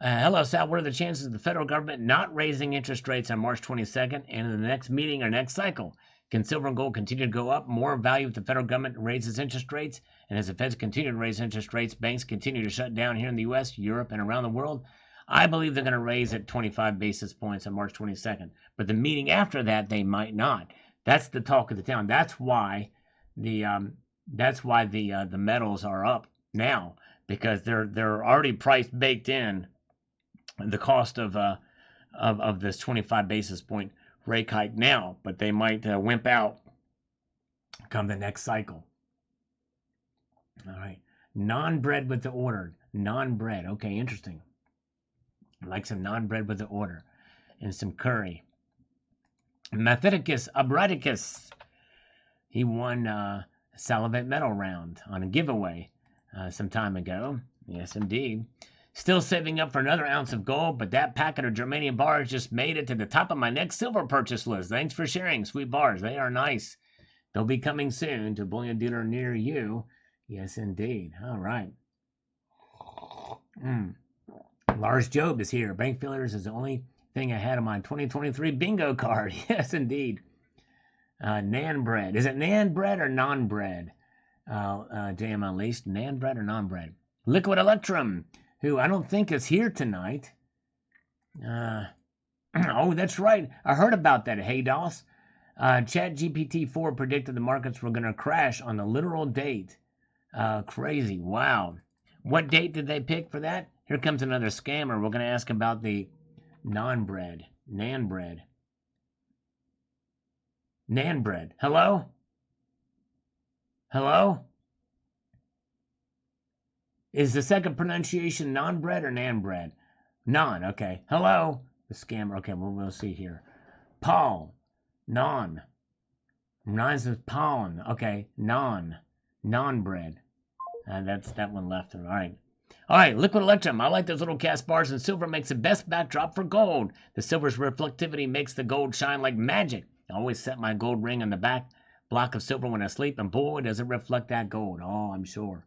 hello, Sal. What are the chances of the federal government not raising interest rates on March 22nd and in the next meeting or next cycle? Can silver and gold continue to go up? More value if the federal government raises interest rates? And as the Feds continue to raise interest rates, banks continue to shut down here in the U.S., Europe, and around the world? I believe they're going to raise at 25 basis points on March 22nd. But the meeting after that, they might not. That's the talk of the town. That's why the metals are up now, because they're already priced baked in the cost of this 25 basis point rate hike now, but they might wimp out come the next cycle. All right, non-bread with the order. Non-bread. Okay, interesting. I like some non-bread with the order and some curry. Mathidicus Abraticus. He won a Salivate Medal round on a giveaway some time ago. Yes, indeed. Still saving up for another ounce of gold, but that packet of germanium bars just made it to the top of my next silver purchase list. Thanks for sharing, sweet bars. They are nice. They'll be coming soon to a bullion dealer near you. Yes, indeed. All right. Lars Job is here. Bank failures is the only thing I had on my 2023 bingo card. Yes, indeed. Nan bread. Is it nan bread or non bread? JM Unleashed. Nan bread or non bread? Liquid Electrum, who I don't think is here tonight. Oh, that's right. I heard about that. Hey, Doss. ChatGPT-4 predicted the markets were going to crash on the literal date. Crazy. Wow. What date did they pick for that? Here comes another scammer. We're going to ask about the non-bread. Nan bread. Nan bread. Hello? Hello? Is the second pronunciation non-bread or nan bread? Non, okay. Hello? The scammer. Okay, we'll see here. Paul. Non. Rhymes with pawn. Okay. Non. Non-bread. That's that one left. All right. All right, Liquid Electrum. I like those little cast bars, and silver makes the best backdrop for gold. The silver's reflectivity makes the gold shine like magic. I always set my gold ring on the back block of silver when I sleep, and boy, does it reflect that gold. Oh, I'm sure.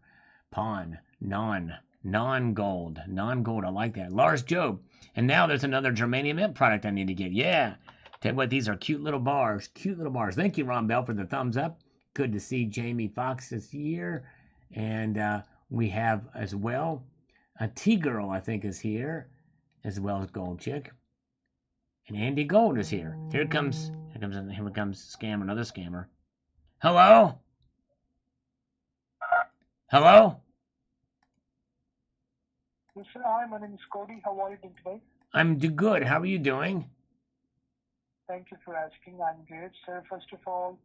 Pawn. Non-gold. Non-gold. I like that. Lars Job. And now there's another germanium mint product I need to get. Yeah. Tell you what, these are cute little bars. Cute little bars. Thank you, Ron Bell, for the thumbs up. Good to see Jamie Foxx this year. And we have as well a T-Girl, I think, is here, as well as Gold Chick. And Andy Gold is here. Here comes scammer, another scammer. Hello? Hello? Yes, sir. Hi, my name is Cody. How are you doing today? I'm good. How are you doing? Thank you for asking. I'm good, sir. First of all,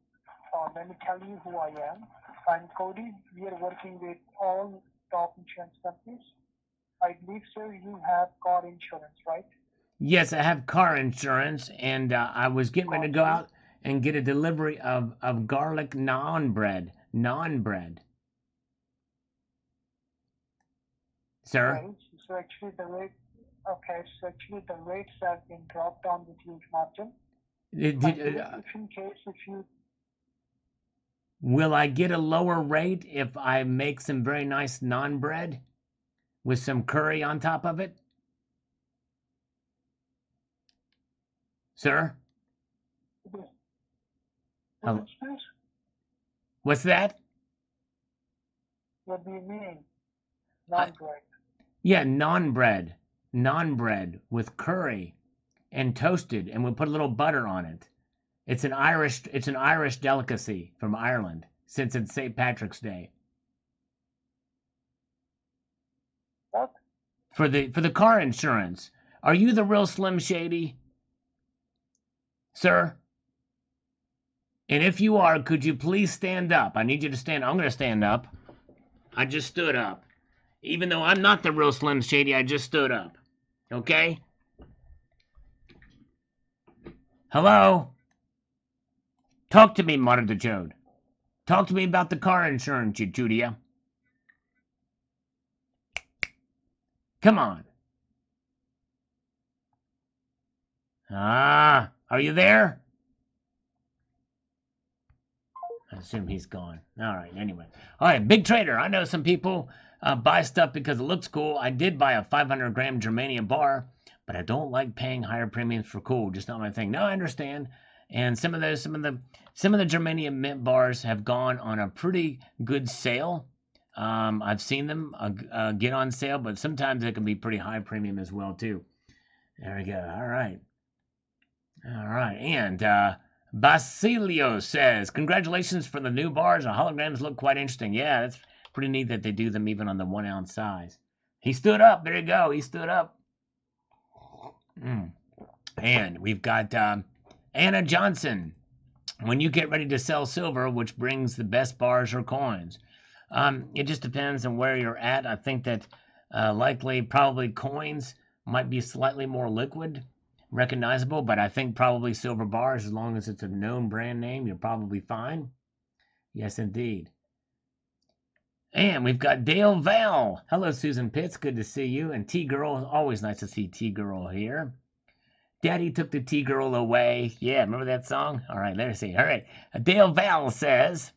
let me tell you who I am. I'm Cody. We are working with all top insurance companies. I believe, sir, you have car insurance, right? Yes, I have car insurance, and I was getting ready to go out and get a delivery of garlic naan bread. Naan bread. Sir? Right. So actually the rate, okay, so actually the rates have been dropped down with huge margin. If in case if you, Will I get a lower rate if I make some very nice naan bread with some curry on top of it? Sir? Hello? What's that? what do you mean? Non-bread. Yeah, naan bread. Naan bread with curry and toasted, and we'll put a little butter on it. It's an Irish delicacy from Ireland since it's St. Patrick's Day. What? For the car insurance. Are you the real Slim Shady? Sir? And if you are, could you please stand up? I need you to stand. I'm going to stand up. I just stood up. Even though I'm not the real Slim Shady, I just stood up. Okay? Hello? Talk to me, muttered the Chode. Talk to me about the car insurance, you Judia. Come on. Ah, are you there? I assume he's gone. All right, anyway. All right, big trader. I know some people buy stuff because it looks cool. I did buy a 500-gram Germania bar, but I don't like paying higher premiums for cool. Just not my thing. No, I understand. And some of the Germania mint bars have gone on a pretty good sale. I've seen them get on sale, but sometimes it can be pretty high premium as well too. There we go. All right. And Basilio says, congratulations for the new bars. The holograms look quite interesting. Yeah, it's pretty neat that they do them even on the 1 ounce size. He stood up. There you go. He stood up. And we've got Anna Johnson. When you get ready to sell silver, which brings the best bars or coins? It just depends on where you're at. I think that probably coins might be slightly more liquid, recognizable, but I think probably silver bars, as long as it's a known brand name, you're probably fine. Yes, indeed. And we've got Dale Val. Hello, Susan Pitts. Good to see you. And T-Girl. Always nice to see T-Girl here. Daddy took the T-Girl away. Yeah, remember that song? All right, let's see. All right. Dale Val says,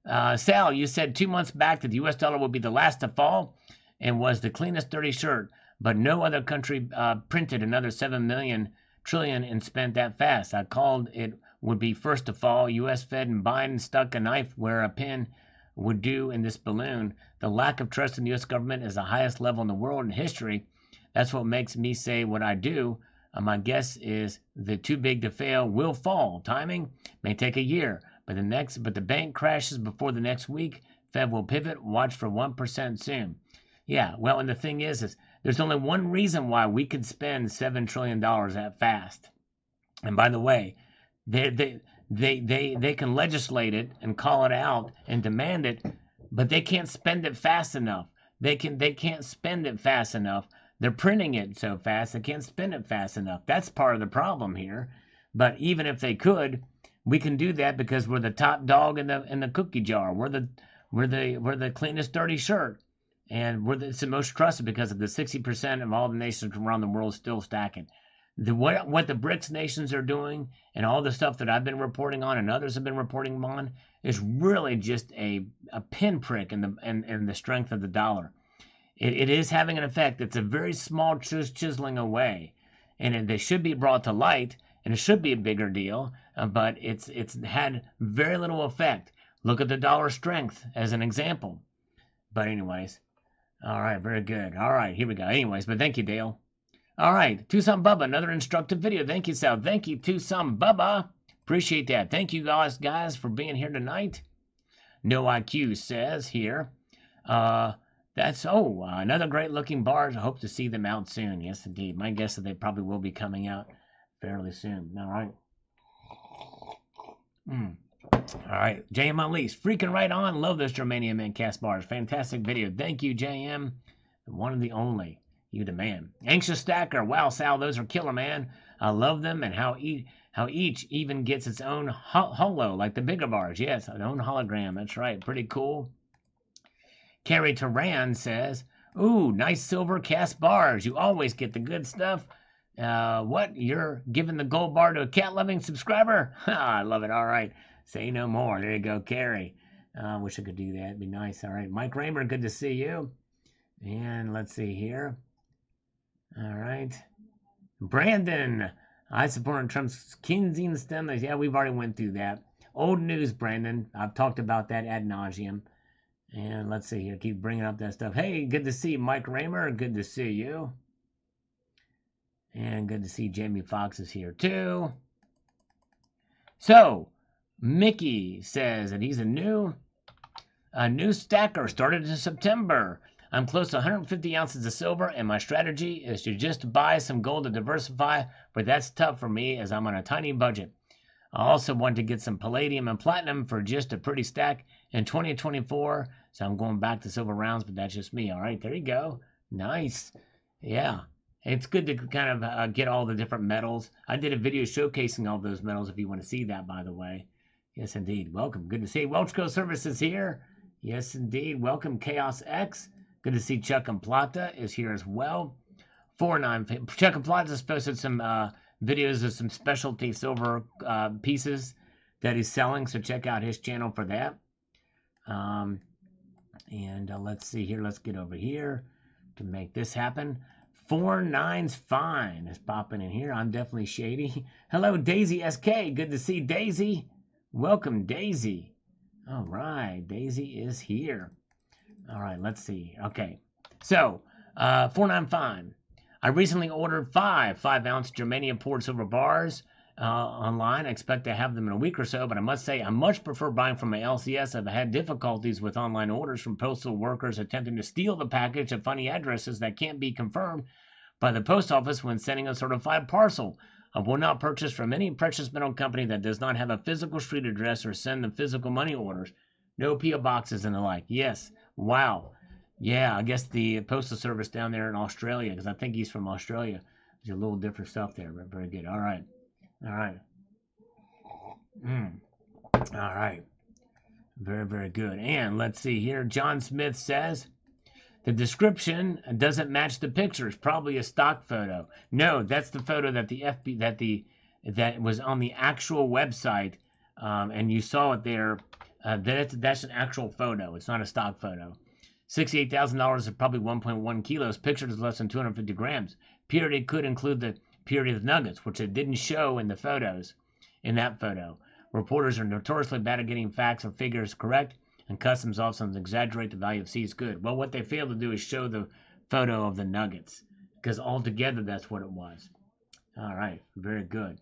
Sal, you said 2 months back that the U.S. dollar would be the last to fall and was the cleanest dirty shirt, but no other country printed another 7 million trillion and spent that fast. I called it would be first to fall. U.S. Fed and Biden stuck a knife where a pin would do in this balloon. The lack of trust in the U.S. government is the highest level in the world in history. That's what makes me say what I do. My guess is the too big to fail will fall. Timing may take a year, but the bank crashes before the next week. Fed will pivot. Watch for 1% soon. Yeah, well, and the thing is there's only one reason why we could spend $7 trillion that fast. And by the way, they can legislate it and call it out and demand it, but they can't spend it fast enough. They can't spend it fast enough. They're printing it so fast they can't spend it fast enough. That's part of the problem here. But even if they could, we can do that because we're the top dog in the cookie jar. We're the cleanest dirty shirt, and it's the most trusted because of the 60% of all the nations around the world still stacking. What the BRICS nations are doing and all the stuff that I've been reporting on and others have been reporting on is really just a pinprick in the strength of the dollar. It is having an effect. It's a very small chiseling away, and they should be brought to light, and it should be a bigger deal, but it's had very little effect. Look at the dollar strength as an example. But anyways, all right, very good. All right, here we go. Anyways, but thank you, Dale. All right, Tucson Bubba, another instructive video. Thank you, Sal. Thank you, Tucson Bubba. Appreciate that. Thank you guys for being here tonight. No IQ says here. Another great looking bars. I hope to see them out soon. Yes, indeed. My guess is they probably will be coming out fairly soon. All right. All right, JM Unleashed, freaking right on. Love those Germanium and cast bars. Fantastic video. Thank you, JM. The one and the only. You the man. Anxious Stacker. Wow, Sal, those are killer, man. I love them and how each even gets its own holo, like the bigger bars. Yes, an own hologram. That's right. Pretty cool. Carrie Turan says, ooh, nice silver cast bars. You always get the good stuff. What? You're giving the gold bar to a cat-loving subscriber? I love it. All right. Say no more. There you go, Carrie. Wish I could do that. It'd be nice. All right. Mike Raymer, good to see you. And let's see here. All right. Brandon, I support Trump's Keynesian stimulus. Yeah, we've already went through that. Old news, Brandon. I've talked about that ad nauseum. And let's see here. Keep bringing up that stuff. Hey, good to see Mike Raymer. Good to see you. And good to see Jamie Foxx is here too. So, Mickey says that he's a new stacker started in September. I'm close to 150 ounces of silver, and my strategy is to just buy some gold to diversify, but that's tough for me as I'm on a tiny budget. I also want to get some palladium and platinum for just a pretty stack in 2024, so I'm going back to silver rounds, but that's just me. All right, there you go. Nice. Yeah. It's good to kind of get all the different metals. I did a video showcasing all those metals if you want to see that, by the way. Yes, indeed. Welcome. Good to see Welchco Services here. Yes, indeed. Welcome, Chaos X. Good to see Chuck and Plata is here as well. 49. Chuck and Plata has posted some videos of some specialty silver pieces that he's selling, so check out his channel for that. Let's see here. Let's get over here to make this happen. 49's fine is popping in here. I'm definitely shady. Hello, Daisy SK. Good to see Daisy. Welcome, Daisy. All right, Daisy is here. All right, let's see. Okay, so 495. I recently ordered 5-ounce germanium poured silver bars online. I expect to have them in a week or so, but I must say I much prefer buying from my LCS. I've had difficulties with online orders from postal workers attempting to steal the package at funny addresses that can't be confirmed by the post office when sending a certified parcel. I will not purchase from any precious metal company that does not have a physical street address or send the physical money orders. No P.O. boxes and the like. Yes. Wow. Yeah, I guess the postal service down there in Australia, because I think he's from Australia. There's a little different stuff there, but very good. All right. All right. All right. Very, very good. And let's see here. John Smith says, the description doesn't match the picture. It's probably a stock photo. No, that's the photo that that was on the actual website, and you saw it there. That's an actual photo. It's not a stock photo. $68,000 is probably 1.1 kilos. Pictured is less than 250 grams. Purity could include the purity of the nuggets, which it didn't show in the photos. In that photo, reporters are notoriously bad at getting facts or figures correct, and customs often exaggerate the value of seized good. Well, what they failed to do is show the photo of the nuggets, because altogether that's what it was. All right, very good.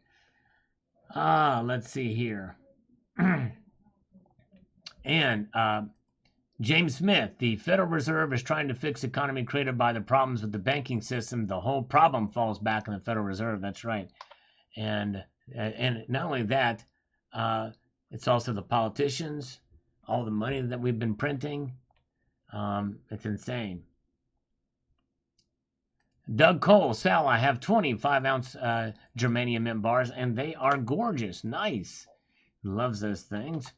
Let's see here. And James Smith, the Federal Reserve is trying to fix the economy created by the problems with the banking system. The whole problem falls back on the Federal Reserve. That's right. And not only that, it's also the politicians, all the money that we've been printing. It's insane. Doug Cole, Sal, I have 25-ounce germanium mint bars, and they are gorgeous. Nice. Loves those things.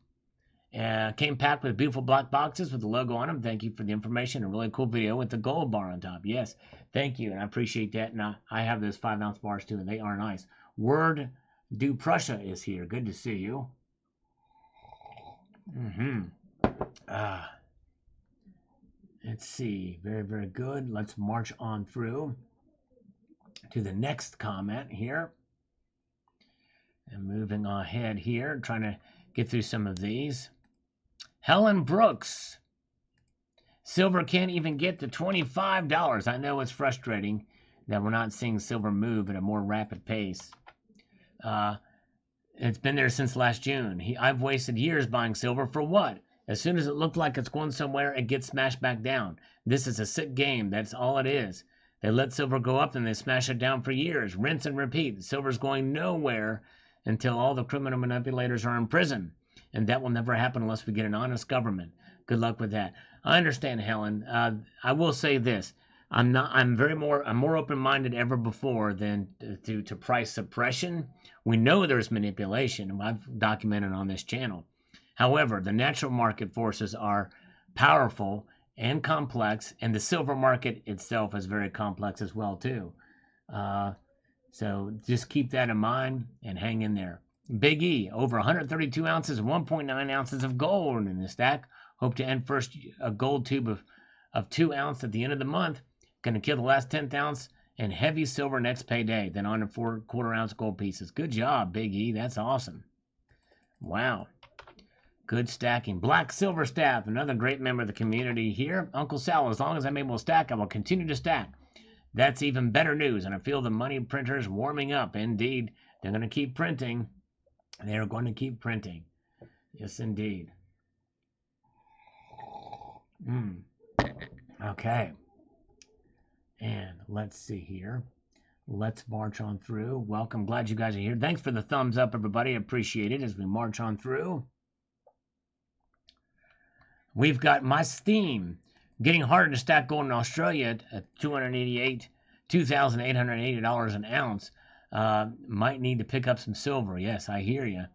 Came packed with beautiful black boxes with the logo on them. Thank you for the information. A really cool video with the gold bar on top. Yes, thank you, and I appreciate that. And I have those 5-ounce bars too, and they are nice. Word Du Prussia is here. Good to see you. Let's see. Very, very good. Let's march on through to the next comment here. And moving ahead here, trying to get through some of these. Helen Brooks. Silver can't even get to $25. I know it's frustrating that we're not seeing silver move at a more rapid pace. It's been there since last June. I've wasted years buying silver for what? As soon as it looked like it's going somewhere, it gets smashed back down. This is a sick game. That's all it is. They let silver go up and they smash it down for years. Rinse and repeat. Silver's going nowhere until all the criminal manipulators are in prison. and that will never happen unless we get an honest government. Good luck with that. I understand, Helen. I will say this. I'm more open-minded ever before than to price suppression. We know there's manipulation, and I've documented on this channel. However, the natural market forces are powerful and complex, and the silver market itself is very complex as well too. So just keep that in mind and hang in there. Big E, over 132 ounces and 1.9 ounces of gold in the stack. Hope to end first a gold tube of 2 ounce at the end of the month. Going to kill the last 10th ounce and heavy silver next payday. Then on to 4/4 ounce gold pieces. Good job, Big E. That's awesome. Wow. Good stacking. Black Silver Staff, another great member of the community here. Uncle Sal, as long as I'm able to stack, I will continue to stack. That's even better news, and I feel the money printers warming up. Indeed, they're going to keep printing. They are going to keep printing. Yes, indeed. Okay. And let's see here. Let's march on through. Welcome. Glad you guys are here. Thanks for the thumbs up, everybody. Appreciate it as we march on through. We've got my Steam. Getting harder to stack gold in Australia at $2,880 an ounce. Might need to pick up some silver. Yes, I hear you.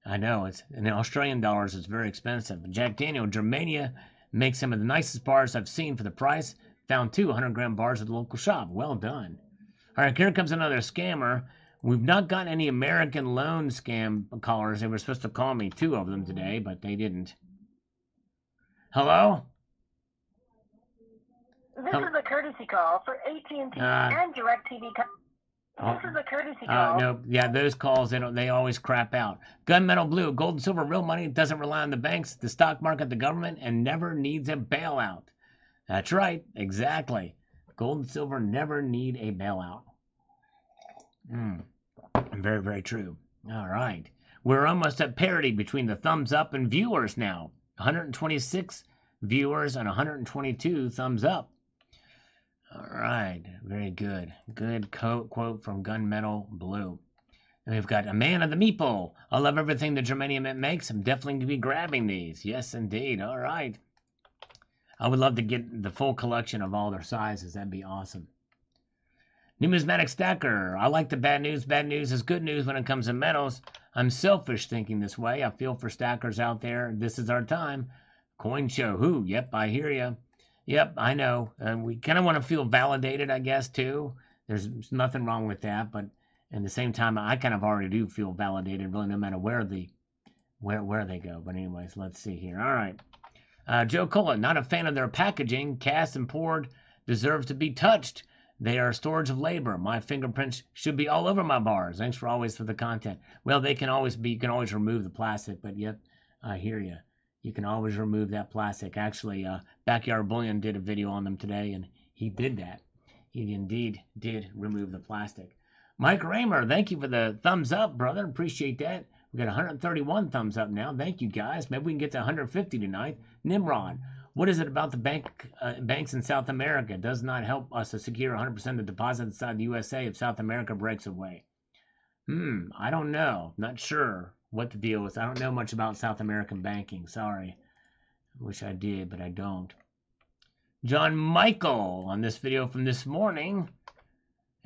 I know. It's in Australian dollars, it's very expensive. Jack Daniel, Germania makes some of the nicest bars I've seen for the price. Found 2 100-gram bars at the local shop. Well done. All right, here comes another scammer. We've not gotten any American loan scam callers. They were supposed to call me, 2 of them today, but they didn't. Hello? This is a courtesy call for AT&T and DirecTV. This is a courtesy call. No, yeah, those calls, they always crap out. Gunmetal Blue, gold and silver, real money, doesn't rely on the banks, the stock market, the government, and never needs a bailout. That's right, exactly. Gold and silver never need a bailout. Very, very true. All right. We're almost at parity between the thumbs up and viewers now. 126 viewers and 122 thumbs up. All right. Very good. Good quote from Gunmetal Blue. And we've got a man of the meeple. I love everything the germanium makes. I'm definitely going to be grabbing these. Yes, indeed. All right. I would love to get the full collection of all their sizes. That'd be awesome. Numismatic Stacker. I like the bad news. Bad news is good news when it comes to metals. I'm selfish thinking this way. I feel for stackers out there. This is our time. Coin show. Who? Yep, I hear you. Yep, I know. We kind of want to feel validated, I guess, too. There's nothing wrong with that, but at the same time, I kind of already do feel validated, really, no matter where they go. But anyways, let's see here. All right. Joe Cullen, not a fan of their packaging. Cast and poured deserves to be touched. They are storage of labor. My fingerprints should be all over my bars. Thanks for always for the content. Well, they can always be, you can always remove the plastic, but yep, I hear you. You can always remove that plastic. Actually, Backyard Bullion did a video on them today, and he did that. He indeed did remove the plastic. Mike Raymer, thank you for the thumbs up, brother. Appreciate that. We got 131 thumbs up now. Thank you, guys. Maybe we can get to 150 tonight. Nimrod, what is it about the banks in South America? It does not help us to secure 100% of the deposits inside the USA if South America breaks away. I don't know. Not sure what the deal is. I don't know much about South American banking. Sorry. I wish I did, but I don't. John Michael on this video from this morning.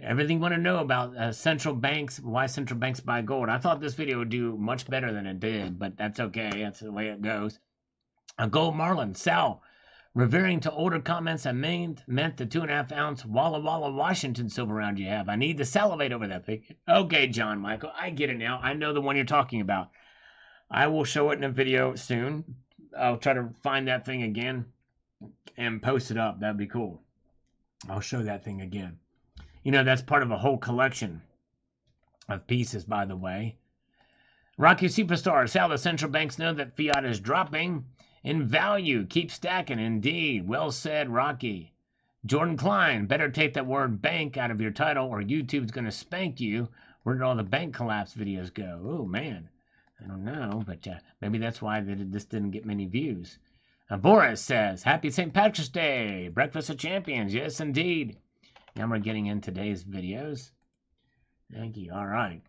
Everything you want to know about central banks, why central banks buy gold. I thought this video would do much better than it did, but that's okay. That's the way it goes. Gold Marlin, Sal, revering to older comments, I meant the 2.5 ounce Walla Walla Washington silver round you have. I need to salivate over that thing. Okay, John Michael, I get it now. I know the one you're talking about. I will show it in a video soon. I'll try to find that thing again and post it up. That'd be cool. I'll show that thing again. You know, that's part of a whole collection of pieces, by the way. Rocky Superstars, how the central banks know that fiat is dropping in value. Keep stacking, indeed. Well said, Rocky. Jordan Klein, better take that word bank out of your title or YouTube's going to spank you. Where did all the bank collapse videos go? Oh, man. I don't know, but maybe that's why this didn't get many views. Boris says, Happy St. Patrick's Day. Breakfast of Champions. Yes, indeed. Now we're getting in today's videos. Thank you. All right.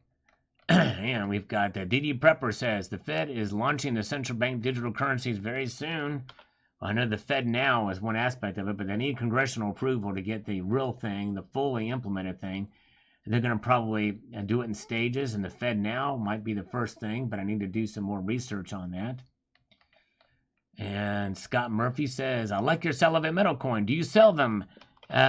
And we've got DD Prepper says the Fed is launching the central bank digital currencies very soon. I know the Fed now is one aspect of it, but they need congressional approval to get the real thing, the fully implemented thing. They're going to probably do it in stages, and the Fed now might be the first thing, but I need to do some more research on that. And Scott Murphy says, I like your Salivate Metal coin. Do you sell them?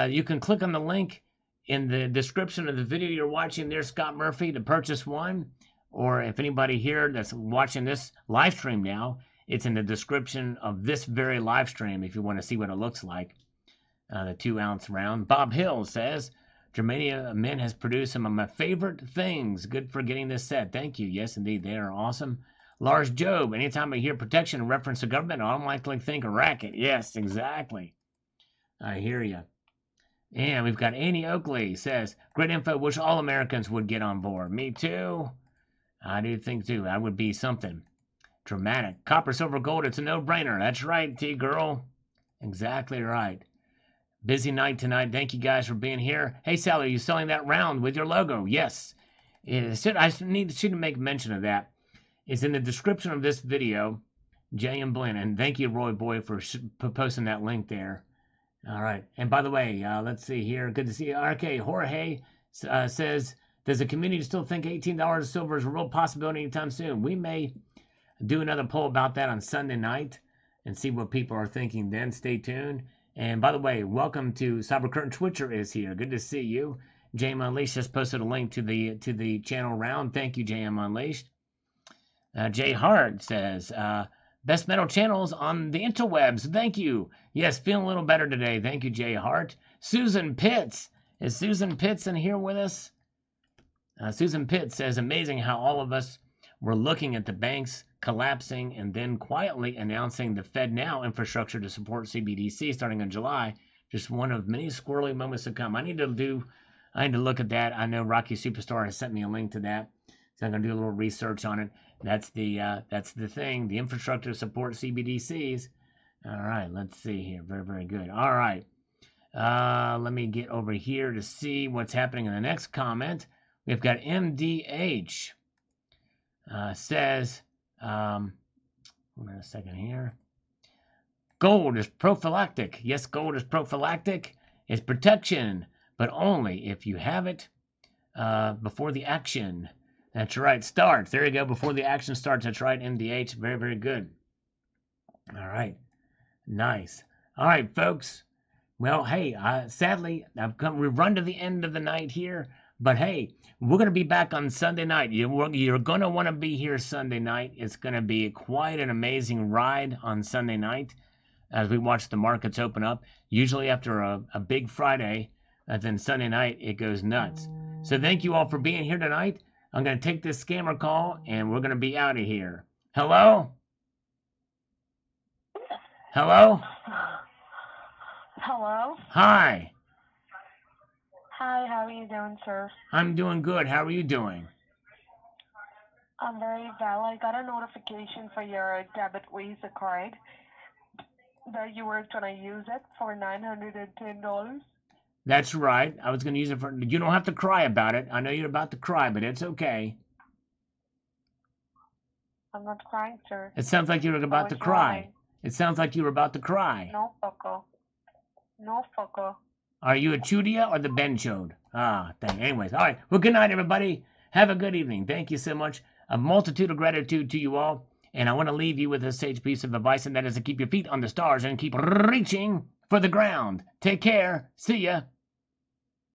You can click on the link in the description of the video you're watching there, Scott Murphy, to purchase one. Or if anybody here that's watching this live stream now, it's in the description of this very live stream if you want to see what it looks like. The 2-ounce round. Bob Hill says, Germania Mint has produced some of my favorite things. Good for getting this set. Thank you. Yes, indeed. They are awesome. Lars Job, anytime I hear protection in reference to government, I automatically think a racket. Yes, exactly. I hear you. And we've got Annie Oakley says, great info. Wish all Americans would get on board. Me too. I do think too. I would be something dramatic. Copper, silver, gold. It's a no-brainer. That's right, T-girl. Exactly right. Busy night tonight. Thank you guys for being here. Hey, Sally, are you selling that round with your logo? Yes. I should make mention of that. It's in the description of this video, Jay and Blinn. And thank you, Roy Boy, for posting that link there. All right. And by the way, let's see here. Good to see you. RK Jorge says, does the community still think $18 silver is a real possibility anytime soon? We may do another poll about that on Sunday night and see what people are thinking then. Stay tuned. And by the way, welcome to Cyber Curtain. Twitcher is here. Good to see you. JM Unleashed just posted a link to the channel round. Thank you, JM Unleashed. Jay Hart says, best metal channels on the interwebs. Thank you. Yes, feeling a little better today. Thank you, Jay Hart. Susan Pitts. Is Susan Pitts in here with us? Susan Pitts says, amazing how all of us were looking at the banks collapsing and then quietly announcing the Fed Now infrastructure to support CBDC starting in July. Just one of many squirrely moments to come. I need to look at that. I know Rocky Superstar has sent me a link to that. So I'm going to do a little research on it. That's the thing, the infrastructure to support CBDCs. All right, let's see here. Very, very good. All right. Let me get over here to see what's happening in the next comment. We've got MDH says, hold on a second here. Gold is prophylactic. Yes, gold is prophylactic. It's protection, but only if you have it before the action. That's right. Starts. There you go. Before the action starts. That's right. MDH. Very, very good. All right. Nice. All right, folks. Well, hey, sadly, we've run to the end of the night here. But hey, we're going to be back on Sunday night. You're going to want to be here Sunday night. It's going to be quite an amazing ride on Sunday night as we watch the markets open up. Usually after a big Friday, then Sunday night, it goes nuts. So thank you all for being here tonight. I'm going to take this scammer call, and we're going to be out of here. Hello? Hello? Hello? Hi. Hi, how are you doing, sir? I'm doing good. How are you doing? I'm very well. I got a notification for your debit Visa card that you were going to use it for $910. That's right. I was going to use it for... You don't have to cry about it. I know you're about to cry, but it's okay. I'm not crying, sir. It sounds like you were about to cry. It sounds like you were about to cry. No, fucker. No, fucker. Are you a Chudia or the Ben Chode? Ah, dang. Anyways, all right. Well, good night, everybody. Have a good evening. Thank you so much. A multitude of gratitude to you all. And I want to leave you with a sage piece of advice, and that is to keep your feet on the stars and keep reaching for the ground. Take care. See ya.